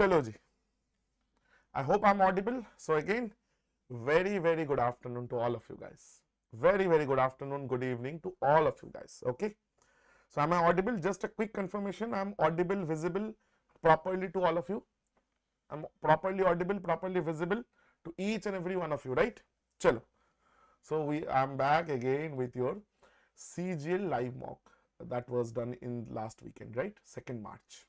Chalo ji. I hope I'm audible. So again, very good afternoon to all of you guys. Very good afternoon, good evening to all of you guys. Okay. So am I audible? Just a quick confirmation. I'm audible, visible properly to all of you. I'm properly audible, properly visible to each and every one of you, right? Chalo. So I'm back again with your CGL live mock that was done in last weekend, right? 2nd March.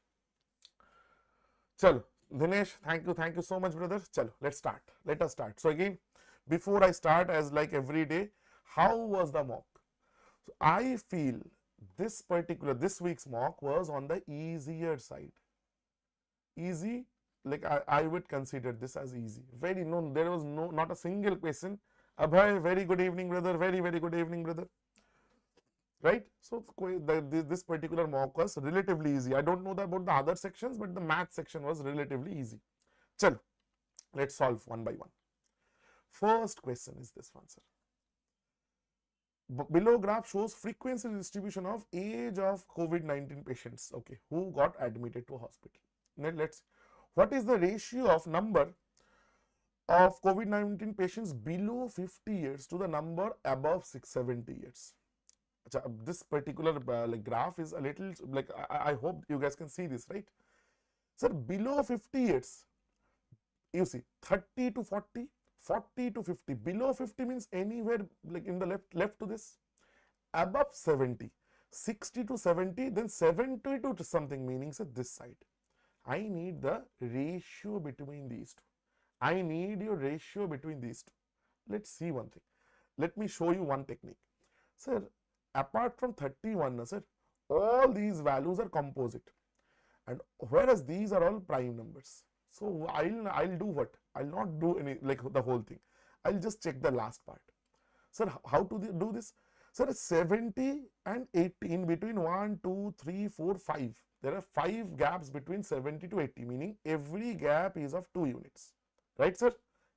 Chalo. Dinesh, thank you so much, brother. Chalo, let's start. Let us start. So again, before I start, as like every day, how was the mock? So I feel this week's mock was on the easier side. Easy, like I would consider this as easy. There was not a single question. Abhay, very good evening, brother. Very good evening, brother. Right? So this particular mock was relatively easy. I don't know about the other sections, but the math section was relatively easy. Chalo, let's solve one by one. First question is this one, sir. Below graph shows frequency distribution of age of COVID-19 patients, okay, who got admitted to hospital. Now let's, what is the ratio of number of COVID-19 patients below 50 years to the number above 670 years? This particular graph is a little like, I hope you guys can see this, right? Sir, below 50 years, you see 30 to 40, 40 to 50. Below 50 means anywhere like in the left to this. Above 70, 60 to 70, then 70 to something, meaning sir this side. I need the ratio between these two. I need your ratio between these two. Let's see one thing. Let me show you one technique. Sir, apart from 31, sir, all these values are composite, and whereas these are all prime numbers. So I'll do what? I'll not do any like the whole thing. I'll just check the last part. Sir, how to do this? Sir, 70 and 80, in between 1, 2, 3, 4, 5. There are 5 gaps between 70 to 80, meaning every gap is of 2 units. Right, sir?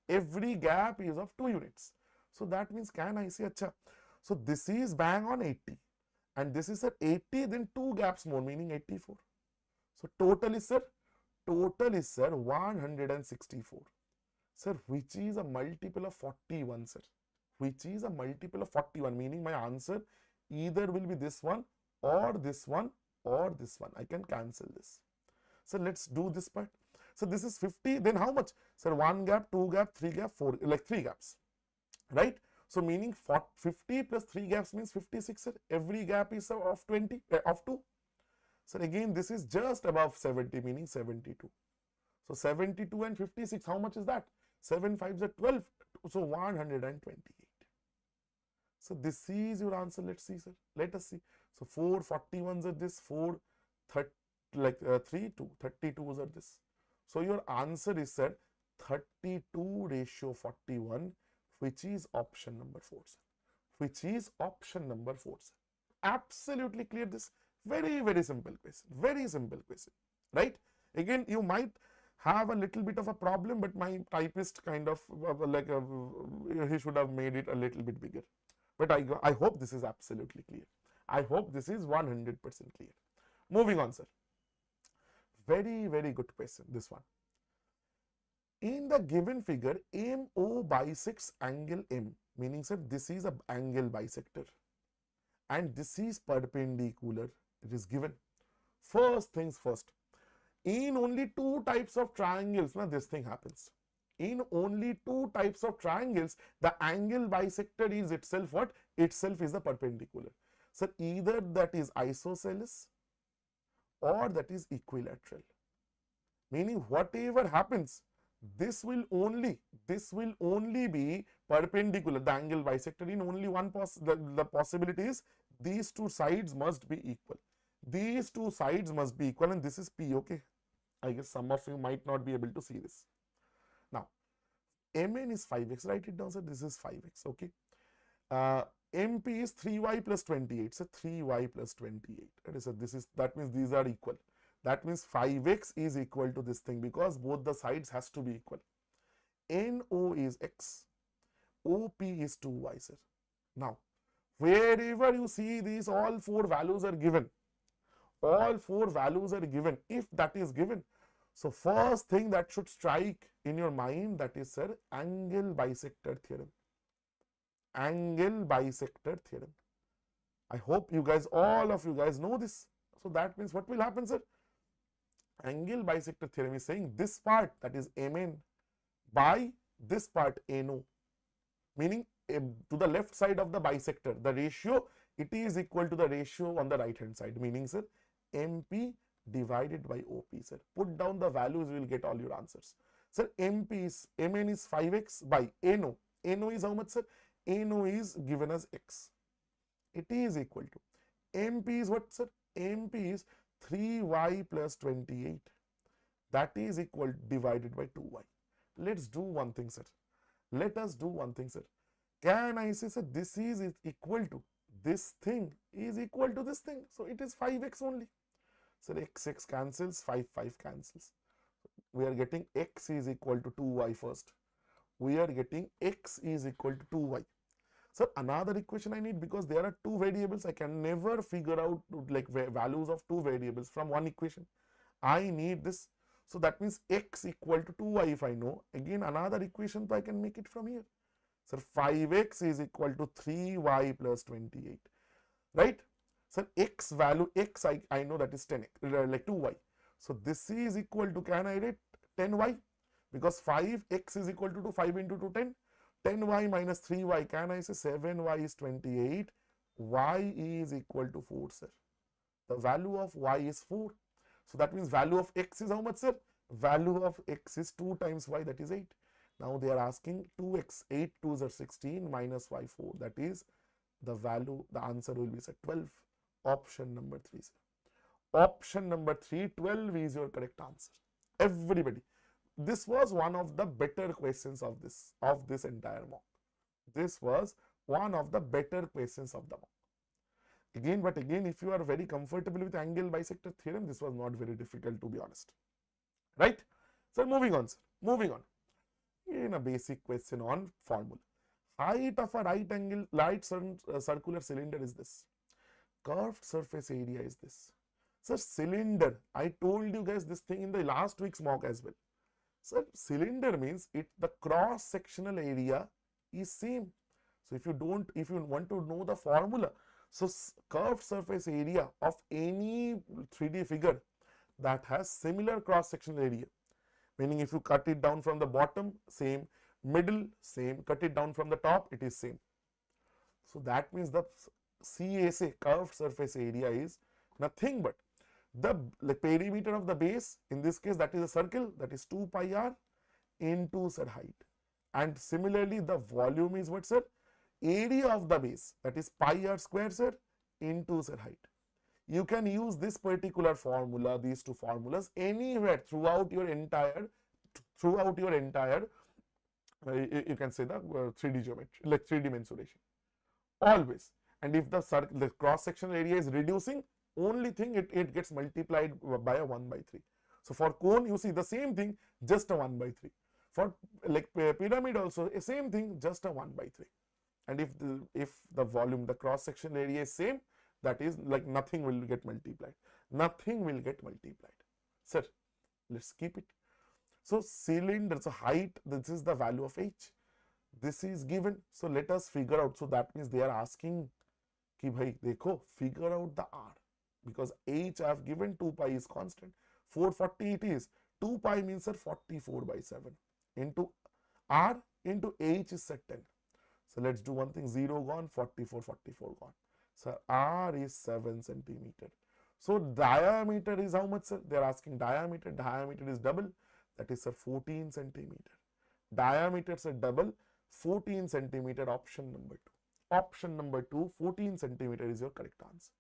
Every gap is of 2 units. So that means, can I say, acha, so this is bang on 80, and this is at 80, then 2 gaps more, meaning 84. So total is, sir, 164. Sir, which is a multiple of 41, sir. Which is a multiple of 41, meaning my answer either will be this one or this one or this one. I can cancel this. So let's do this part. So this is 50, then how much? Sir, 1 gap, 2 gap, 3 gap, 4, like 3 gaps, right? So meaning 50 plus 3 gaps means 56, sir. Every gap is of 20, of 2. So again, this is just above 70, meaning 72. So 72 and 56, how much is that? 7 5s are 12, so 128. So this is your answer. Let's see, sir. Let us see. So 4 41s are this, 4 3 2 32s are this. So your answer is, sir, 32 ratio 41, which is option number 4, sir. Which is option number 4, sir. Absolutely clear this. Very simple question. Very simple question, right? Again, you might have a little bit of a problem, but my typist kind of he should have made it a little bit bigger. But I hope this is absolutely clear. I hope this is 100% clear. Moving on, sir. Very good question, this one. In the given figure, MO bisects angle M, meaning, sir, this is an angle bisector and this is perpendicular. It is given. First things first, in only 2 types of triangles, now this thing happens. In only 2 types of triangles, the angle bisector is itself what? Itself is the perpendicular. So either that is isosceles or that is equilateral. Meaning whatever happens, this will only be perpendicular, the angle bisector. In only one the possibility is these 2 sides must be equal. These 2 sides must be equal, and this is P, okay? I guess some of you might not be able to see this. Now, Mn is 5x, write it down, sir. This is 5x, okay? MP is 3y plus 28, so 3y plus 28. That means these are equal. That means 5x is equal to this thing because both the sides has to be equal. NO is x, OP is 2y, sir. Now, wherever you see these, all 4 values are given. All 4 values are given. If that is given, So first thing that should strike in your mind, that is, sir, angle bisector theorem. Angle bisector theorem. I hope you guys, all of you guys know this. So that means what will happen, sir? Angle bisector theorem is saying this part, that is MN, by this part NO, meaning to the left side of the bisector, the ratio, it is equal to the ratio on the right hand side, meaning, sir, MP divided by OP, sir. Put down the values, you will get all your answers. Sir, MP is, MN is 5x by NO. NO is how much, sir? NO is given as x. It is equal to, MP is what, sir? MP is 3y plus 28. That is equal divided by 2y. Let's do one thing, sir. Let us do one thing, sir. Can I say, sir, this is equal to, this thing is equal to this thing. So it is 5x only. So x cancels, 5 cancels. We are getting x is equal to 2y first. We are getting x is equal to 2y. So another equation I need, because there are two variables, I can never figure out like values of two variables from one equation. I need this. So that means x equal to 2y if I know. Again another equation, so I can make it from here. So 5x is equal to 3y plus 28, right? So x value, x I know that is 10x, like 2y. So this is equal to, can I write 10y? Because 5x is equal to 5 into 2, 10. 10y minus 3y, can I say 7y is 28, y is equal to 4, sir. The value of y is 4. So that means value of x is how much, sir? Value of x is 2 times y, that is 8. Now they are asking 2x, 8 2s are 16 minus y 4, that is the value, the answer will be, sir, 12. Option number 3, sir. Option number 3, 12 is your correct answer. Everybody. This was one of the better questions of this entire mock. This was one of the better questions of the mock. Again, but again, if you are very comfortable with angle bisector theorem, this was not very difficult, to be honest. Right? So moving on, sir. Moving on. In a basic question on formula. Height of a right circular cylinder is this. Curved surface area is this. So cylinder, I told you guys this thing in the last week's mock as well. So cylinder means the cross sectional area is same. So if you want to know the formula, so curved surface area of any 3D figure that has similar cross sectional area, meaning if you cut it down from the bottom, same, middle, same, cut it down from the top, it is same. So that means the CSA, curved surface area, is nothing but the perimeter of the base. In this case, that is a circle, that is 2 pi r into, sir, height. And similarly, the volume is what, sir? Area of the base, that is pi r square, sir, into, sir, height. You can use this particular formula, these two formulas, anywhere throughout your entire you can say the 3D geometry, like 3D mensuration, always. And if the cross sectional area is reducing, only thing it gets multiplied by a 1 by 3. So for cone, you see the same thing, just a 1 by 3. For like pyramid also, same thing, just a 1 by 3. And if the volume, the cross sectional area is same, that is like nothing will get multiplied. Nothing will get multiplied. Sir, let's keep it. So cylinder, so height, this is the value of h. This is given. So let us figure out. So that means they are asking ki bhai dekho, figure out the r. Because h I have given, 2 pi is constant. 440 it is. 2 pi means, sir, 44 by 7 into r into h is set 10. So let's do one thing. 0 gone, 44 gone. So r is 7 centimeter. So diameter is how much, sir? They are asking diameter. Diameter is double. That is, sir, 14 centimeter. Diameter, sir, double, 14 centimeter. Option number 2. Option number 2, 14 centimeter is your correct answer.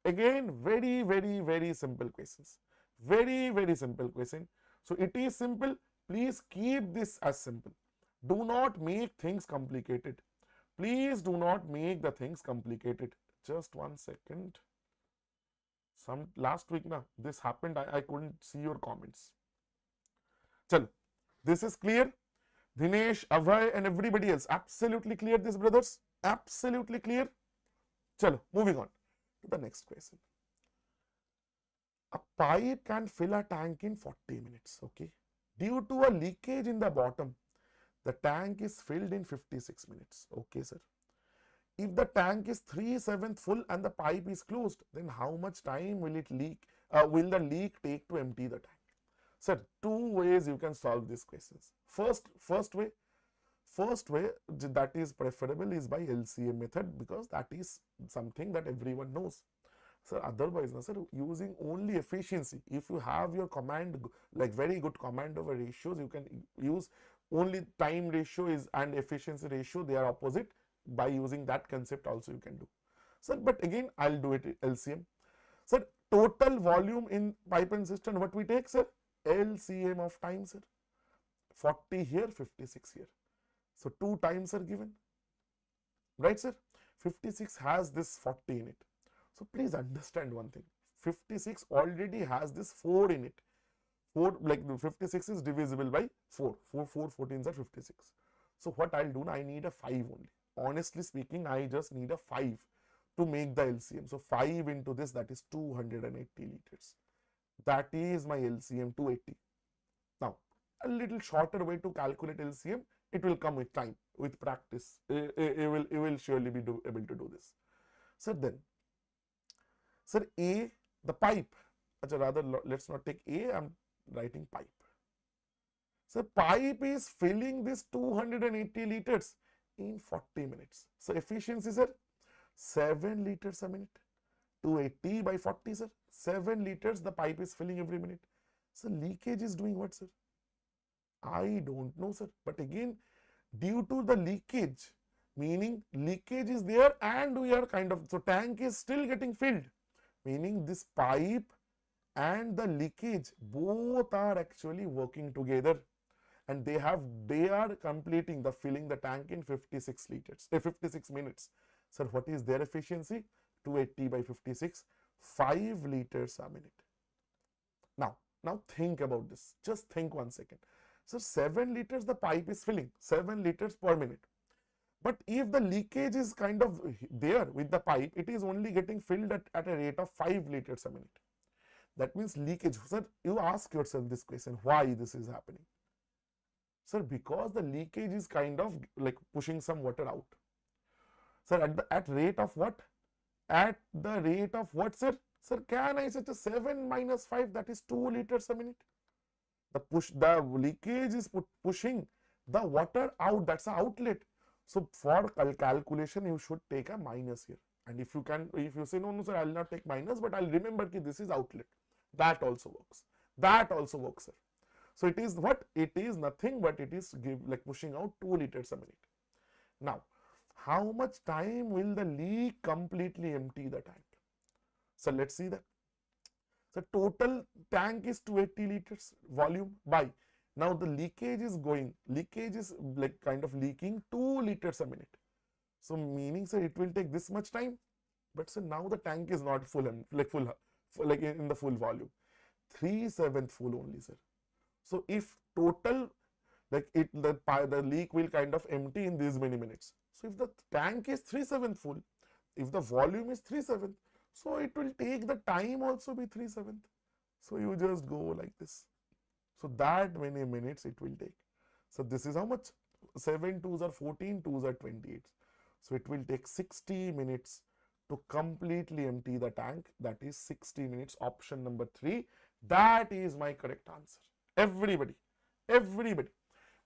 Again, very, very, very simple questions. Very, very simple question. So it is simple. Please keep this as simple. Do not make things complicated. Please do not make the things complicated. Just 1 second. Last week, this happened. I couldn't see your comments. Chalo, this is clear. Dinesh, Abhay, and everybody else, absolutely clear this, brothers? Absolutely clear. Chalo, moving on to the next question. A pipe can fill a tank in 40 minutes. Okay. Due to a leakage in the bottom, the tank is filled in 56 minutes. Okay, sir. If the tank is 3/7 full and the pipe is closed, then how much time will it leak? Will the leak take to empty the tank? Sir, two ways you can solve these questions. First way that is preferable is by LCM method, because that is something that everyone knows. So otherwise, no, sir, using only efficiency, if you have your command, like very good command over ratios, you can use only time ratio is and efficiency ratio, they are opposite. By using that concept also you can do. Sir, but again I'll do it LCM. Sir, total volume in pipe and cistern, what we take, sir? LCM of time, sir. 40 here, 56 here. So 2 times are given, right, sir? 56 has this 40 in it. So please understand one thing, 56 already has this 4 in it. 4, like 56 is divisible by 4. 4 14s are 56. So what I'll do now, I need a 5 only. Honestly speaking, I just need a 5 to make the LCM. So 5 into this, that is 280 liters. That is my LCM, 280. Now, a little shorter way to calculate LCM, it will come with time, with practice. You will surely be able to do this. So then, sir, A, the pipe, rather let's not take A, I'm writing pipe. So pipe is filling this 280 liters in 40 minutes. So efficiency, sir, 7 liters a minute. 280 by 40, sir, 7 liters the pipe is filling every minute. So leakage is doing what, sir? I don't know, sir. But again, due to the leakage, meaning leakage is there and we are kind of, so tank is still getting filled, meaning this pipe and the leakage both are actually working together, and they are completing the filling the tank in 56 liters, 56 minutes. Sir, what is their efficiency? 280 by 56, 5 liters a minute. Now think about this. Just think 1 second. So 7 liters the pipe is filling, 7 liters per minute. But if the leakage is kind of there with the pipe, it is only getting filled at a rate of 5 liters a minute. That means leakage. Sir, you ask yourself this question, why this is happening? Sir, because the leakage is kind of like pushing some water out. Sir, at rate of what? At the rate of what, sir? Sir, can I say 7 minus 5, that is 2 liters a minute? The leakage is pushing the water out, that's the outlet. So for calculation, you should take a minus here. And if you say, no, sir, I'll not take minus, but I'll remember that this is outlet. That also works. That also works, sir. So it is what? It is nothing but it is pushing out 2 liters a minute. Now, how much time will the leak completely empty the tank? So let's see that. So total tank is 280 liters volume by. Now the leakage is like kind of leaking 2 liters a minute. So meaning, sir, it will take this much time. But sir, now the tank is not full, like in the full volume. 3/7 full only, sir. So if total, the leak will kind of empty in these many minutes. So if the tank is 3/7 full, if the volume is 3/7, so it will take the time also be 3/7. So you just go like this. So that many minutes it will take. So this is how much? 7 2s are 14, 2s are 28. So it will take 60 minutes to completely empty the tank. That is 60 minutes. Option number 3. That is my correct answer. Everybody.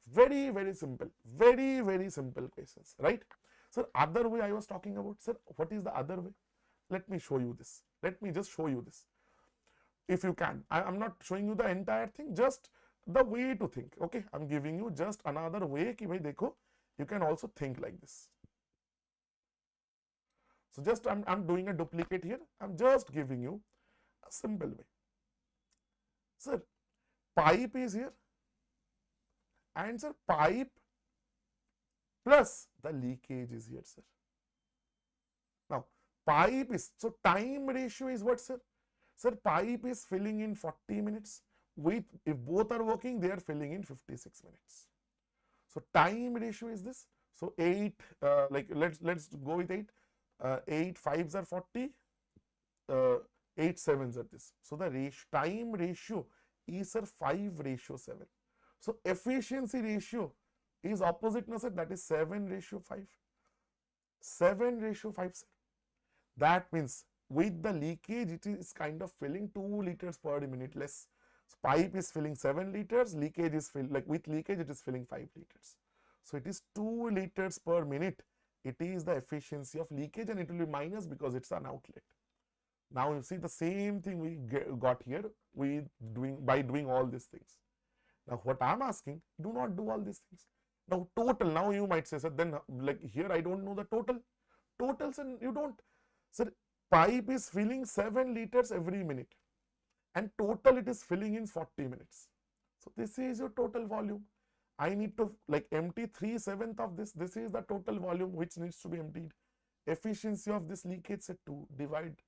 Very, very simple. Very, very simple questions, right? So other way I was talking about, sir, what is the other way? Let me show you this. Let me just show you this. If you can. I'm not showing you the entire thing, just the way to think. Okay, I'm giving you just another way ki bhai dekho, you can also think like this. So just I'm doing a duplicate here. I'm just giving you a simple way. Sir, pipe is here, and sir, pipe plus the leakage is here, sir. Now, pipe is, so time ratio is what, sir? Sir, pipe is filling in 40 minutes. With, if both are working, they are filling in 56 minutes. So time ratio is this. So 8, let's go with 8. 8 5s are 40. 8 sevens are this. So the time ratio is sir 5:7. So efficiency ratio is opposite na sir, that is 7:5. 7:5 sir. That means with the leakage it is kind of filling 2 liters per minute less. So pipe is filling 7 liters, leakage is with leakage it is filling 5 liters. So it is 2 liters per minute. It is the efficiency of leakage, and it will be minus because it's an outlet. Now you see the same thing we got here by doing all these things. Now what I'm asking, do not do all these things. Now total, now you might say, sir, then like here I don't know the total. Totals, and you don't. Sir, pipe is filling 7 liters every minute, and total it is filling in 40 minutes. So this is your total volume. I need to like empty 3/7 of this. This is the total volume which needs to be emptied. Efficiency of this leakage set 2, divide.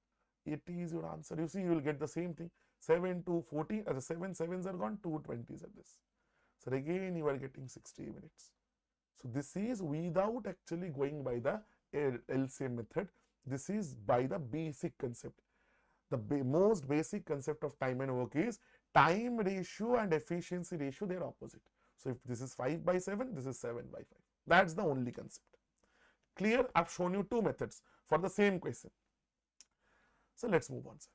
It is your answer. You see, you will get the same thing. 7 to 14, as 7 sevens are gone, 2 20s are this. So again you are getting 60 minutes. So this is without actually going by the LCM method. This is by the basic concept. The most basic concept of time and work is time ratio and efficiency ratio, they are opposite. So if this is 5/7, this is 7/5. That's the only concept. Clear? I've shown you 2 methods for the same question. So let's move on, sir.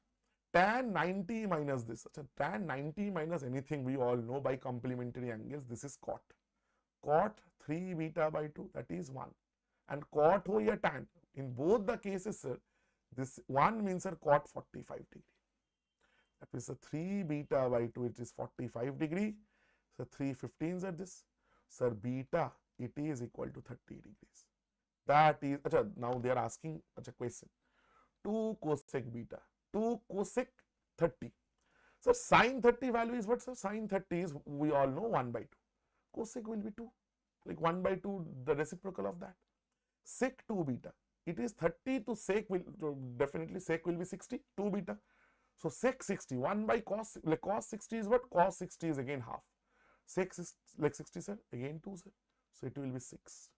Tan 90 minus this. Tan 90 minus anything we all know by complementary angles, this is cot. Cot 3 beta by 2, that is 1. And cot ho ya tan. In both the cases, sir, this 1 means sir cot 45 degree. That means 3 beta by 2, it is 45 degree. So 3 15s are this. Sir, beta, it is equal to 30 degrees. That is, now they are asking a question. 2 cosec beta, 2 cosec 30. So sin 30 value is what, sir? Sin 30 is, we all know, 1/2. Cosec will be 2, like 1/2, the reciprocal of that. Sec 2 beta, it is 30 to sec will, definitely sec will be 60, 2 beta. So sec 60, 1 by cos, like cos 60 is what? Cos 60 is again half. Sec like 60, sir, again 2, sir. So it will be 6.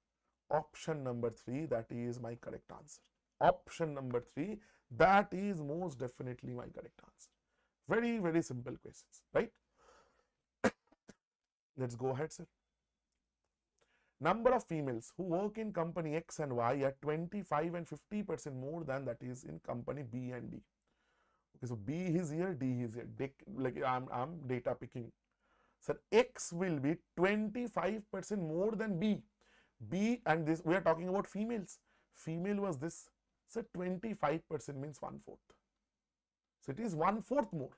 Option number 3, that is my correct answer. Option number 3, that is most definitely my correct answer. Very, very simple questions, right? Let's go ahead, sir. Number of females who work in company X and Y at 25 and 50% more than that is in company B and D. Okay, so B is here, D is here. Like I'm data picking. So X will be 25% more than B. B and this, we are talking about females. Female was this. So 25% means 1/4. So it is 1/4 more.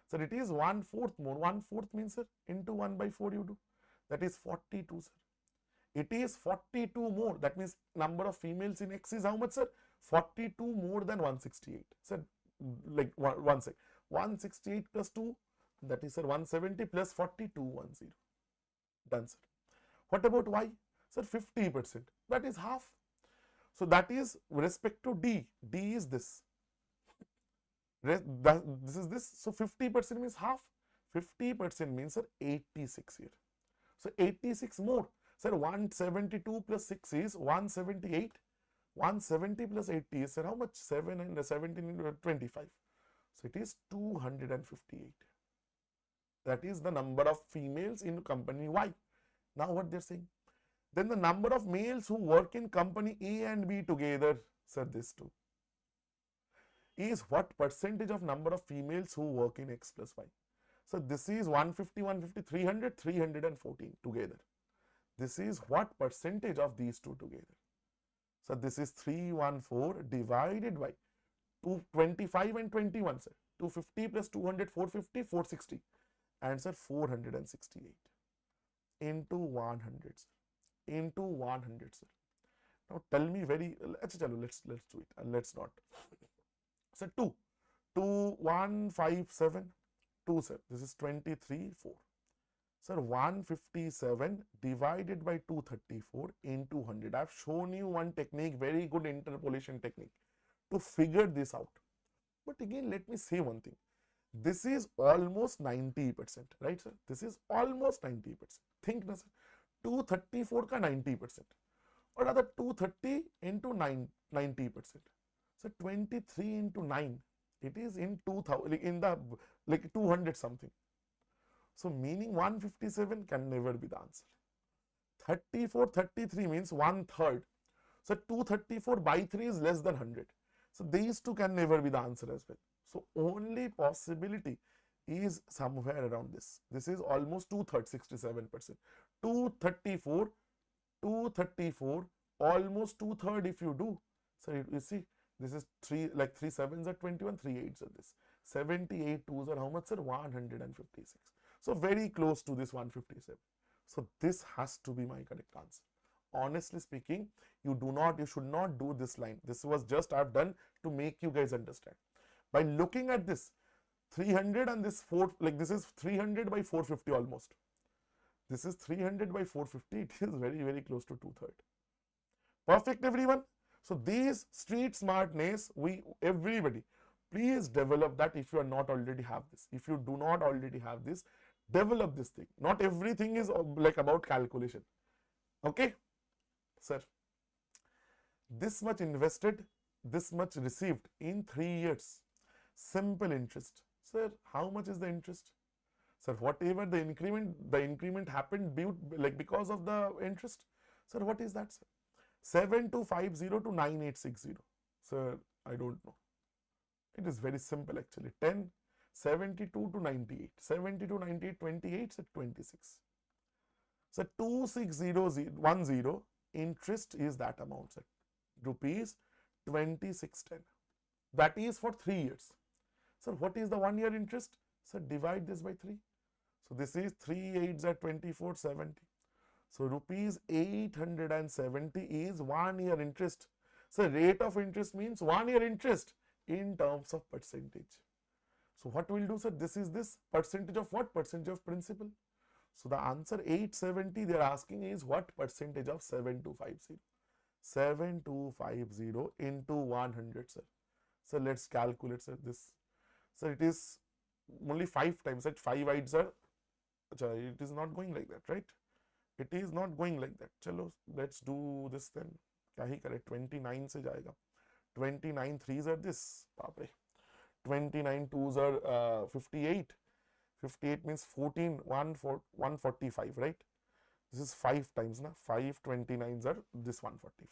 So it is 1/4 more. 1/4 means, sir, into 1/4 you do. That is 42, sir. It is 42 more. That means number of females in X is how much, sir? 42 more than 168. Sir, like one sec. 168 plus 2, that is, sir, 170 plus 42, 10. Done, sir. What about Y? Sir, 50%. That is half. So that is with respect to D. D is this. This is this. So 50% means half. 50% means, sir, 86 here. So 86 more. Sir, 172 plus 6 is 178. 170 plus 80 is, sir, how much? 7 and 17 into 25. So it is 258. That is the number of females in company Y. Now what they're saying? Then the number of males who work in company A and B together, sir, this too, is what percentage of number of females who work in X plus Y. So this is 150, 150, 300, 314 together. This is what percentage of these two together. So this is 314 divided by 225 and 21, sir. 250 plus 200, 450, 460. Answer 468 into 100, sir. Into 100, sir. Now tell me let's do it, and let's not. So 157, 2, sir. This is 23, 4. Sir, 157 divided by 234 into 100. I've shown you one technique, very good interpolation technique, to figure this out. But again, let me say one thing. This is almost 90%, right, sir? This is almost 90%. Think na, sir. 234 ka 90%. Or rather 230 into 90%. So 23 into 9. It is in 2000, in the like 200 something. So meaning 157 can never be the answer. 34, 33 means 1/3. So 234 by 3 is less than 100. So these two can never be the answer as well. So only possibility is somewhere around this. This is almost 2/3, 67%. 234, 234, almost 2/3 if you do. So you see, this is 3, like 3 sevens are 21, 3 eights are this. 78 twos are how much, sir? 156. So very close to this 157. So this has to be my correct answer. Honestly speaking, you should not do this line. This was just I've done to make you guys understand. By looking at this 300 and this 4, like this is 300 by 450 almost. This is 300 by 450. It is very, very close to 2/3. Perfect, everyone. So these street smartness, everybody, please develop that if you are not already have this. If you do not already have this, develop this thing. Not everything is like about calculation. Okay, sir. This much invested, this much received in 3 years. Simple interest. Sir, how much is the interest? Sir, whatever the increment happened because of the interest. Sir, what is that, sir? 7250 to 9860. Sir, I don't know. It is very simple actually. 10, 72 to 98. 70 to 98, 28, sir, 26. So 26010 interest is that amount, sir. Rupees 2610. That is for 3 years. Sir, what is the 1 year interest? Sir, divide this by 3. So this is 3 8s are 2470. So rupees 870 is 1 year interest. So rate of interest means 1 year interest in terms of percentage. So what we'll do, sir? This is this percentage of what? Percentage of principal. So the answer 870 they are asking is what percentage of 7250? 7250 into 100, sir. So let's calculate, sir, this. So it is only 5 times, at 5 eights are, it is not going like that, right? It is not going like that. Chalo, let's do this then. क्या ही करे, 29 से जाएगा. 29 threes are this. बाप रे. 29 twos are 58. 58 means 14, 145, right? This is 5 times, na? 5 29s are this 145.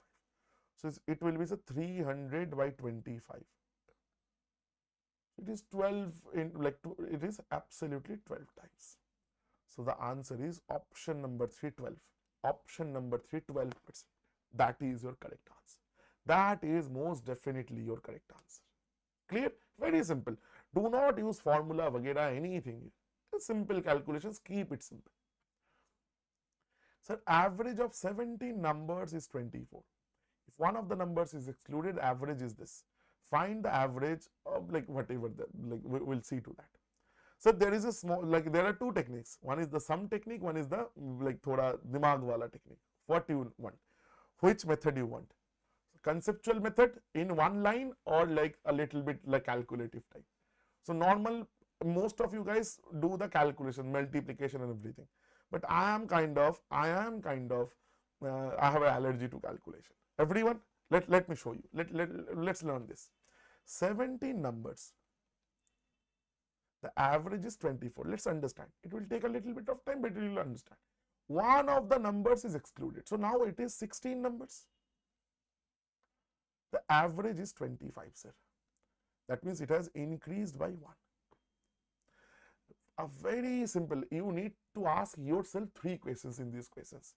So it will be 300 by 25. It is 12 in it is absolutely 12 times. So the answer is option number 3, 12. Option number 3, 12%. That is your correct answer. That is most definitely your correct answer. Clear? Very simple. Do not use formula, vagera, anything. Simple calculations, keep it simple. Sir, average of 17 numbers is 24. If one of the numbers is excluded, average is this. Find the average of whatever, we'll see to that. So there is a small, there are 2 techniques. One is the sum technique, one is the thoda dimag wala technique. What you want? Which method you want? Conceptual method in one line or a little bit calculative type. So normal, most of you guys do the calculation, multiplication and everything. But I have an allergy to calculation. Everyone, let me show you. Let's learn this. 17 numbers. The average is 24. Let's understand. It will take a little bit of time, but you will understand. One of the numbers is excluded. So now it is 16 numbers. The average is 25, sir. That means it has increased by 1. A very simple, you need to ask yourself 3 questions in these questions.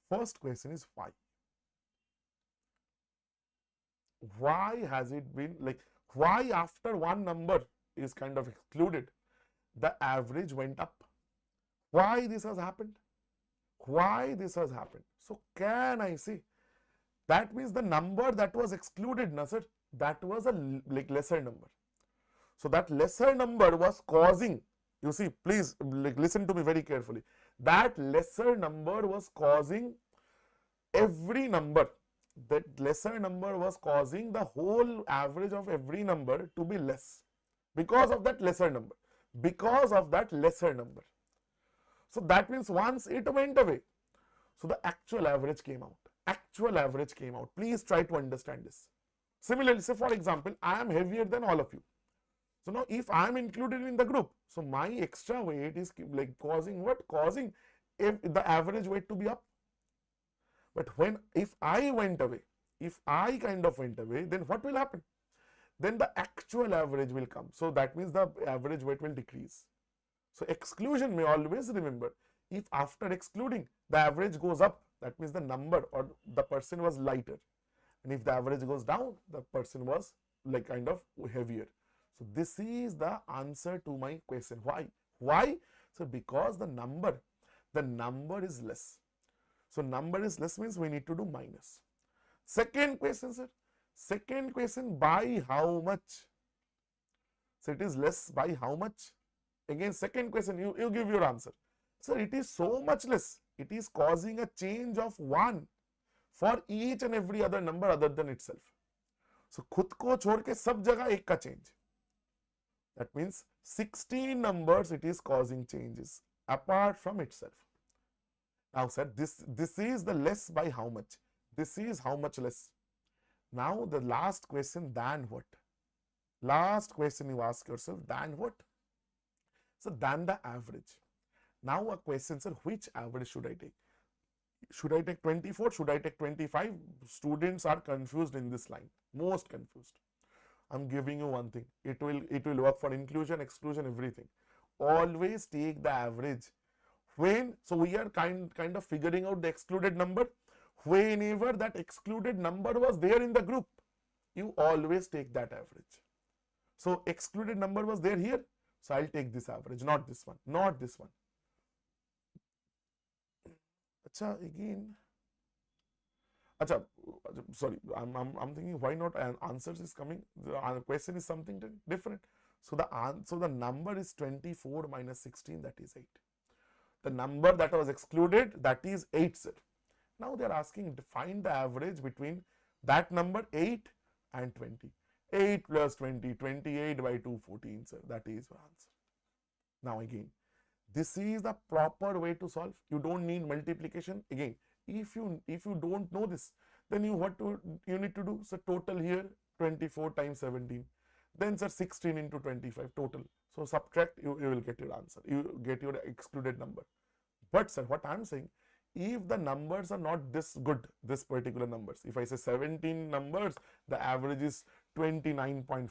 First question is why? Why has it been why after one number is kind of excluded, the average went up? Why this has happened? Why this has happened? So can I say that means the number that was excluded, na sir, that was a lesser number. So that lesser number was causing, you see, please listen to me very carefully. That lesser number was causing every number. That lesser number was causing the whole average of every number to be less because of that lesser number. Because of that lesser number. So that means once it went away, so the actual average came out. Actual average came out. Please try to understand this. Similarly, say for example, I am heavier than all of you. So now if I am included in the group, so my extra weight is like causing what? Causing if the average weight to be up. But if I went away, if I kind of went away, then what will happen? Then the actual average will come. So that means the average weight will decrease. So exclusion may always remember, if after excluding the average goes up, that means the number or the person was lighter. And if the average goes down, the person was like kind of heavier. So this is the answer to my question. Why? Why? So because the number is less. So number is less means we need to do minus. Second question, sir. Second question, by how much? So it is less by how much? Again, second question, you give your answer. Sir, it is so much less. It is causing a change of 1 for each and every other number other than itself. So खुद को छोड़ के सब जगह एक का change. That means 16 numbers it is causing changes apart from itself. Now sir, this is the less by how much? This is how much less? Now the last question, than what? Last question you ask yourself, than what? So than the average. Now a question, sir, which average should I take? Should I take 24? Should I take 25? Students are confused in this line, most confused. I'm giving you one thing. It will work for inclusion, exclusion, everything. Always take the average. When, so we are kind of figuring out the excluded number. Whenever that excluded number was there in the group, you always take that average. So excluded number was there here, so I'll take this average, not this one, not this one. Acha, again. Acha, sorry, I'm thinking why not answers is coming. The question is something different. So the number is 24 minus 16, that is 8. The number that was excluded, that is 8, sir. Now they are asking to find the average between that number 8 and 20. 8 plus 20, 28 by 2, 14, sir. That is your answer. Now again, this is the proper way to solve. You don't need multiplication. Again, if you don't know this, then you need to do? So total here 24 times 17. Then sir 16 into 25 total. So subtract, you will get your answer. You get your excluded number. But sir, what I am saying, if the numbers are not this good, this particular numbers, if I say 17 numbers, the average is 29.59.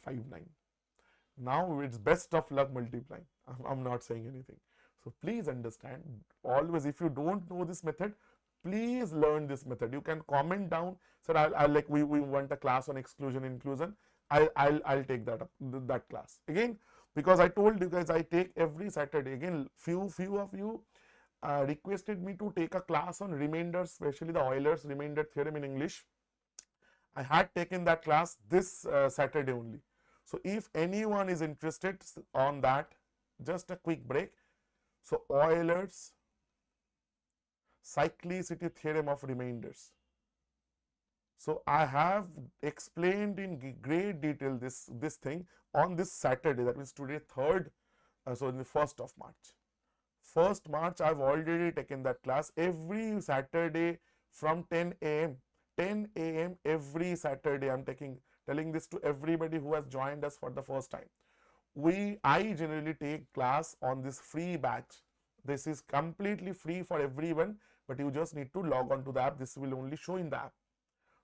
Now it's best of luck multiplying. I'm not saying anything. So please understand, always if you don't know this method, please learn this method. You can comment down, sir, I'll like we want a class on exclusion, inclusion. I'll take that up, that class. Again, because I told you guys I take every Saturday. Again, few of you requested me to take a class on remainder, especially the Euler's remainder theorem in English. I had taken that class this Saturday only. So if anyone is interested on that, just a quick break. So Euler's cyclicity theorem of remainders. So I have explained in great detail this thing on this Saturday, that means today 3rd, so in the 1st of March. 1st March, I've already taken that class every Saturday from 10 a.m. 10 a.m. every Saturday. I'm telling this to everybody who has joined us for the first time. I generally take class on this free batch. This is completely free for everyone, but you just need to log on to the app. This will only show in the app.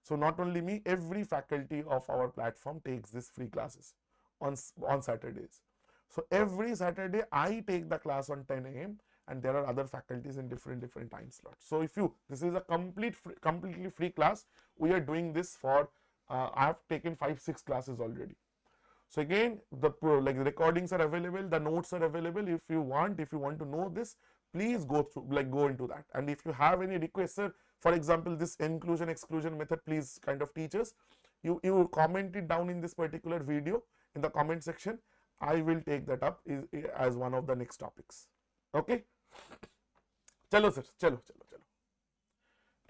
So not only me, every faculty of our platform takes this free classes on Saturdays. So every Saturday I take the class on 10 a.m. and there are other faculties in different time slots. So this is a completely free class. We are doing this for I have taken 5-6 classes already. So again, the recordings are available, the notes are available. If you want to know this, please go into that. And if you have any requests, sir, for example, this inclusion exclusion method, please kind of teach us. You comment it down in this particular video in the comment section. I will take that up as one of the next topics. Okay. Chalo sir, chalo.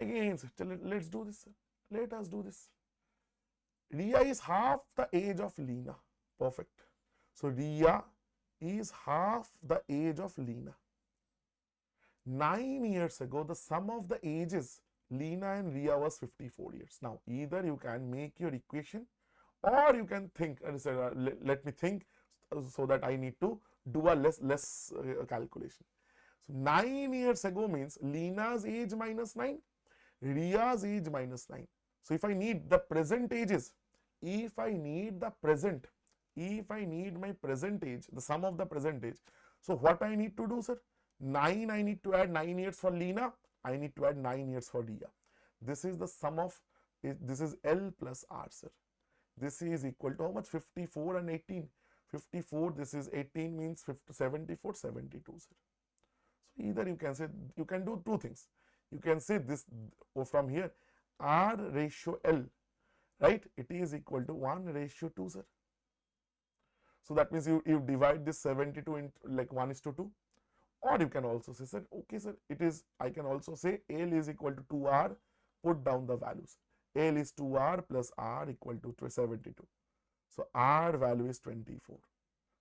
Again, sir, let's do this, sir. Let us do this. Ria is half the age of Lena. Perfect. So Ria is half the age of Lena. 9 years ago, the sum of the ages Lena and Ria was 54 years. Now, either you can make your equation or you can think, let me think. so that I need to do a less calculation. So 9 years ago means Lina's age minus 9, Ria's age minus 9. So if I need the present ages, if I need my present age, the sum of the present age, so what I need to do, sir? 9, I need to add 9 years for Lina, I need to add 9 years for Ria. This is the sum of, this is L plus R, sir. This is equal to how much? 54 and 18. 54, this is 18 means 74, 72, sir. So either you can say, you can do two things. You can say this from here, R ratio L, right? It is equal to 1 ratio 2, sir. So that means you divide this 72 into like 1:2. Or you can also say, sir, okay, sir, it is, I can also say L is equal to 2R, put down the values. L is 2R plus R equal to 72. So R value is 24.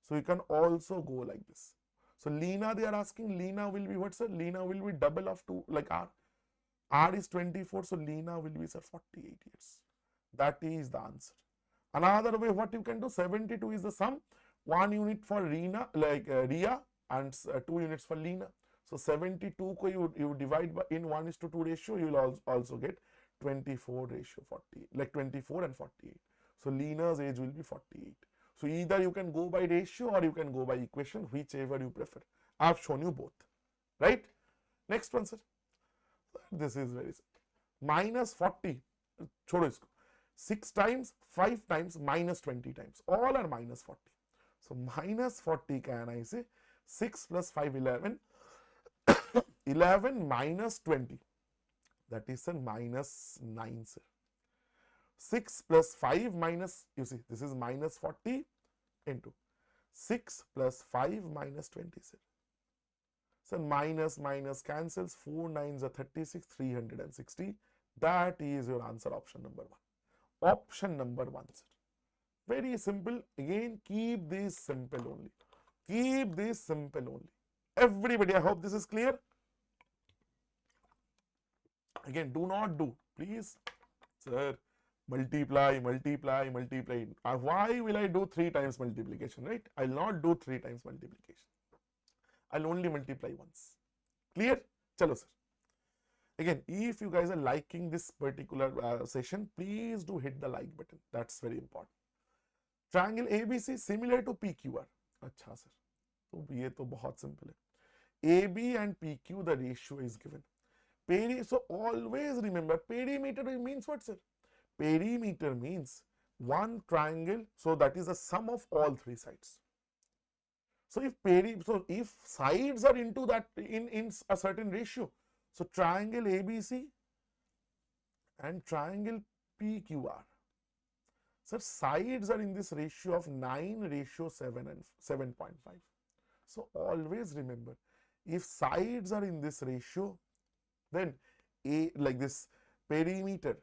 So you can also go like this. So Lina, they are asking, Lina will be what, sir? Lina will be double of 2 like R. R is 24, so Lina will be, sir, 48 years. That is the answer. Another way what you can do, 72 is the sum, 1 unit for Rina, like Ria, and 2 units for Lina. So 72 ko you divide by in 1:2 ratio, you will also get 24 ratio 40, like 24 and 48. So Lina's age will be 48. So either you can go by ratio or you can go by equation, whichever you prefer. I have shown you both, right? Next one, sir. This is very simple. Minus 40, chodo isko. 6 times, 5 times, minus 20 times. All are minus 40. So minus 40, can I say 6 plus 5, 11. 11 minus 20. That is, sir, minus 9, sir. 6 plus 5 minus, you see, this is minus 40 into 6 plus 5 minus 20, sir. So minus cancels, 4 9s are 36, 360. That is your answer, option number 1. Option number 1, sir. Very simple. Again, keep this simple only. Keep this simple only. Everybody, I hope this is clear. Again, do not do, please, sir, multiply. Why will I do 3 times multiplication, right? I'll not do 3 times multiplication. I'll only multiply once. Clear? Chalo, sir. Again, if you guys are liking this particular session, please do hit the like button. That's very important. Triangle ABC similar to PQR. Acha, sir. So ये तो बहुत simple है. AB and PQ, the ratio is given. So always remember, perimeter means what, sir? Perimeter means one triangle, so that is the sum of all 3 sides. So if sides are into that in a certain ratio, so triangle ABC and triangle PQR, so sides are in this ratio of 9:7 and 7.5. So always remember, if sides are in this ratio, then like this perimeter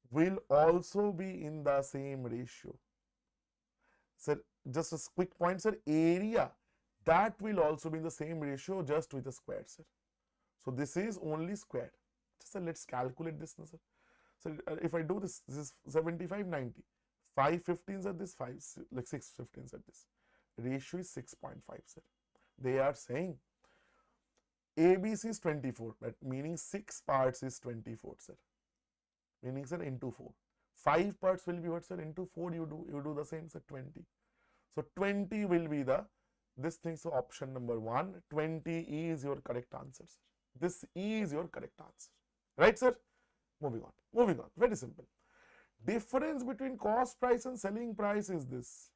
will also be in the same ratio. Sir, just a quick point, sir, area, that will also be in the same ratio, just with a square, sir. So this is only squared. Sir, let's calculate this now, sir. So if I do this, this is 75, 90. 5 15s at this, 6 15s at this. Ratio is 6.5, sir. They are saying ABC is 24, that meaning 6 parts is 24, sir. Meaning, sir, into 4. 5 parts will be what, sir? Into 4 you do the same, sir, 20. So 20 will be this thing. So option number 1, 20 is your correct answer, sir. This is your correct answer. Right, sir? Moving on. Very simple. Difference between cost price and selling price is this.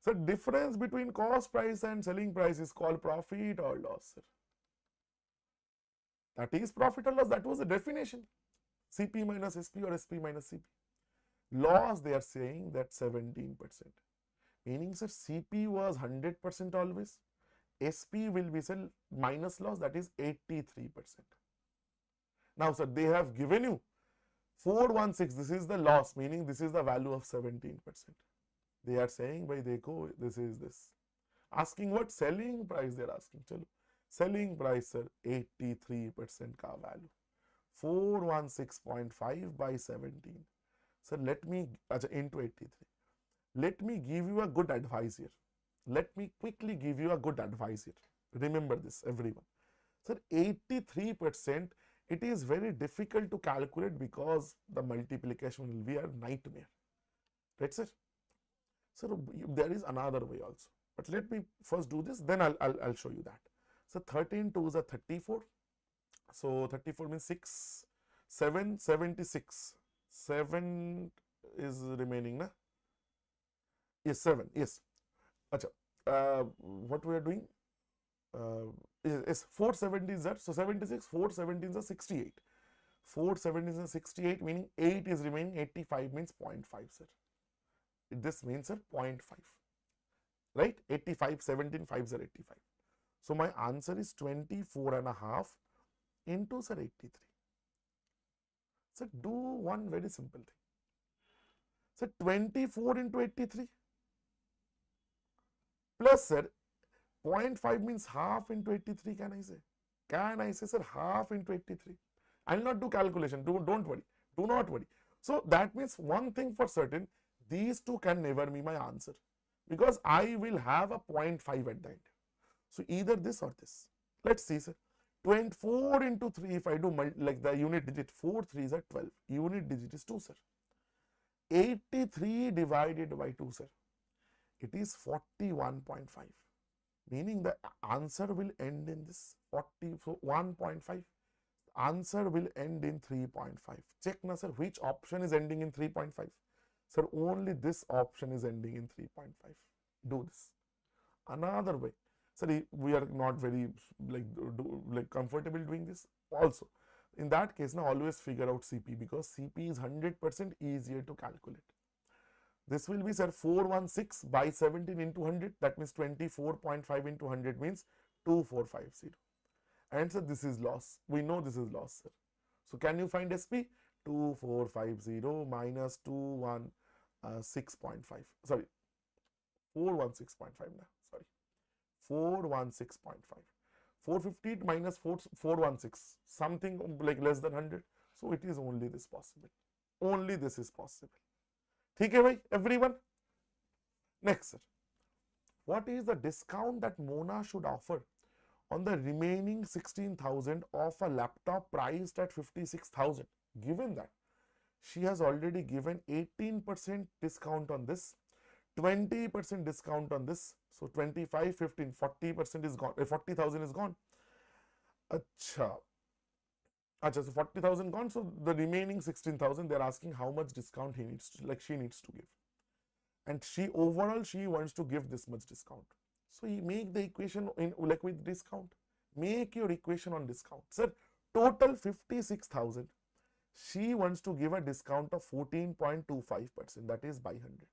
So difference between cost price and selling price is called profit or loss, sir. That is profit or loss. That was the definition. CP minus SP or SP minus CP. Loss, they are saying that 17%. Meaning, sir, CP was 100% always. SP will be, sir, minus loss, that is 83%. Now, sir, they have given you 416. This is the loss, meaning this is the value of 17%. They are saying, by dekho, this is this. Asking what? Selling price, they are asking. Chalo. Selling price, sir, 83% ka value. 416.5 by 17. Sir, let me, into 83. Let me give you a good advice here. Let me quickly give you a good advice here. Remember this, everyone. Sir, 83%, it is very difficult to calculate because the multiplication will be a nightmare. Right, sir? So there is another way also. But let me first do this, then I'll show you that. So 13 2s are 34. So 34 means 6, 7, 76. 7 is remaining, na? Yes, 7. Yes. Acha. What we are doing? Yes, 4 70s are, so 76, 4 17s are 68. 4 17s are 68, meaning 8 is remaining, 85 means 0.5, sir. This means, sir, 0.5. Right? 85, 17, 5s are 85. So my answer is 24 and a half into, sir, 83. So do one very simple thing. So 24 into 83 plus, sir, 0.5 means half into 83, can I say? Can I say, sir, half into 83? I will not do calculation, don't worry, do not worry. So that means one thing for certain, these two can never be my answer because I will have a 0.5 at the end. So either this or this. Let's see, sir. 24 into 3, if I do like the unit digit, 4 3s are 12. Unit digit is 2, sir. 83 divided by 2, sir. It is 41.5. Meaning the answer will end in this 1.5. Answer will end in 3.5. Check now, sir, which option is ending in 3.5. Sir, only this option is ending in 3.5. Do this. Another way. Sir, we are not very like comfortable doing this. Also, in that case, now always figure out CP because CP is 100% easier to calculate. This will be, sir, 416 by 17 into 100. That means 24.5 into 100 means 2450. And sir, this is loss. We know this is loss, sir. So can you find SP? 2450 minus 216.5. Sorry, 416.5 now. Sorry, 416.5. 450 minus 416, something like less than 100. So it is only this possible. Only this is possible. ठीक है भाई, everyone? Next, sir. What is the discount that Mona should offer on the remaining 16,000 of a laptop priced at 56,000? Given that she has already given 18% discount on this, 20% discount on this, so 25, 15, 40% is gone. 40,000 is gone. Acha, so 40,000 gone. So the remaining 16,000, they're asking how much discount he needs to, she needs to give, and she wants to give this much discount. So you make the equation in with discount. Make your equation on discount, sir. Total 56,000. She wants to give a discount of 14.25%. That is by 100.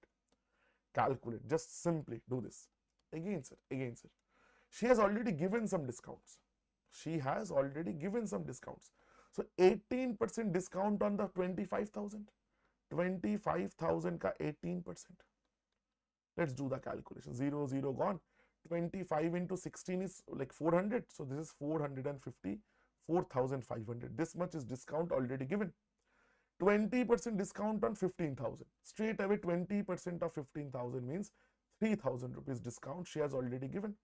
Calculate. Just simply do this. Again, sir. She has already given some discounts. So 18% discount on the 25,000. 25,000 ka 18%. Let's do the calculation. 0, 0 gone. 25 into 16 is like 400. So this is 450, 4,500. This much is discount already given. 20% discount on 15,000. Straight away 20% of 15,000 means 3,000 rupees discount she has already given.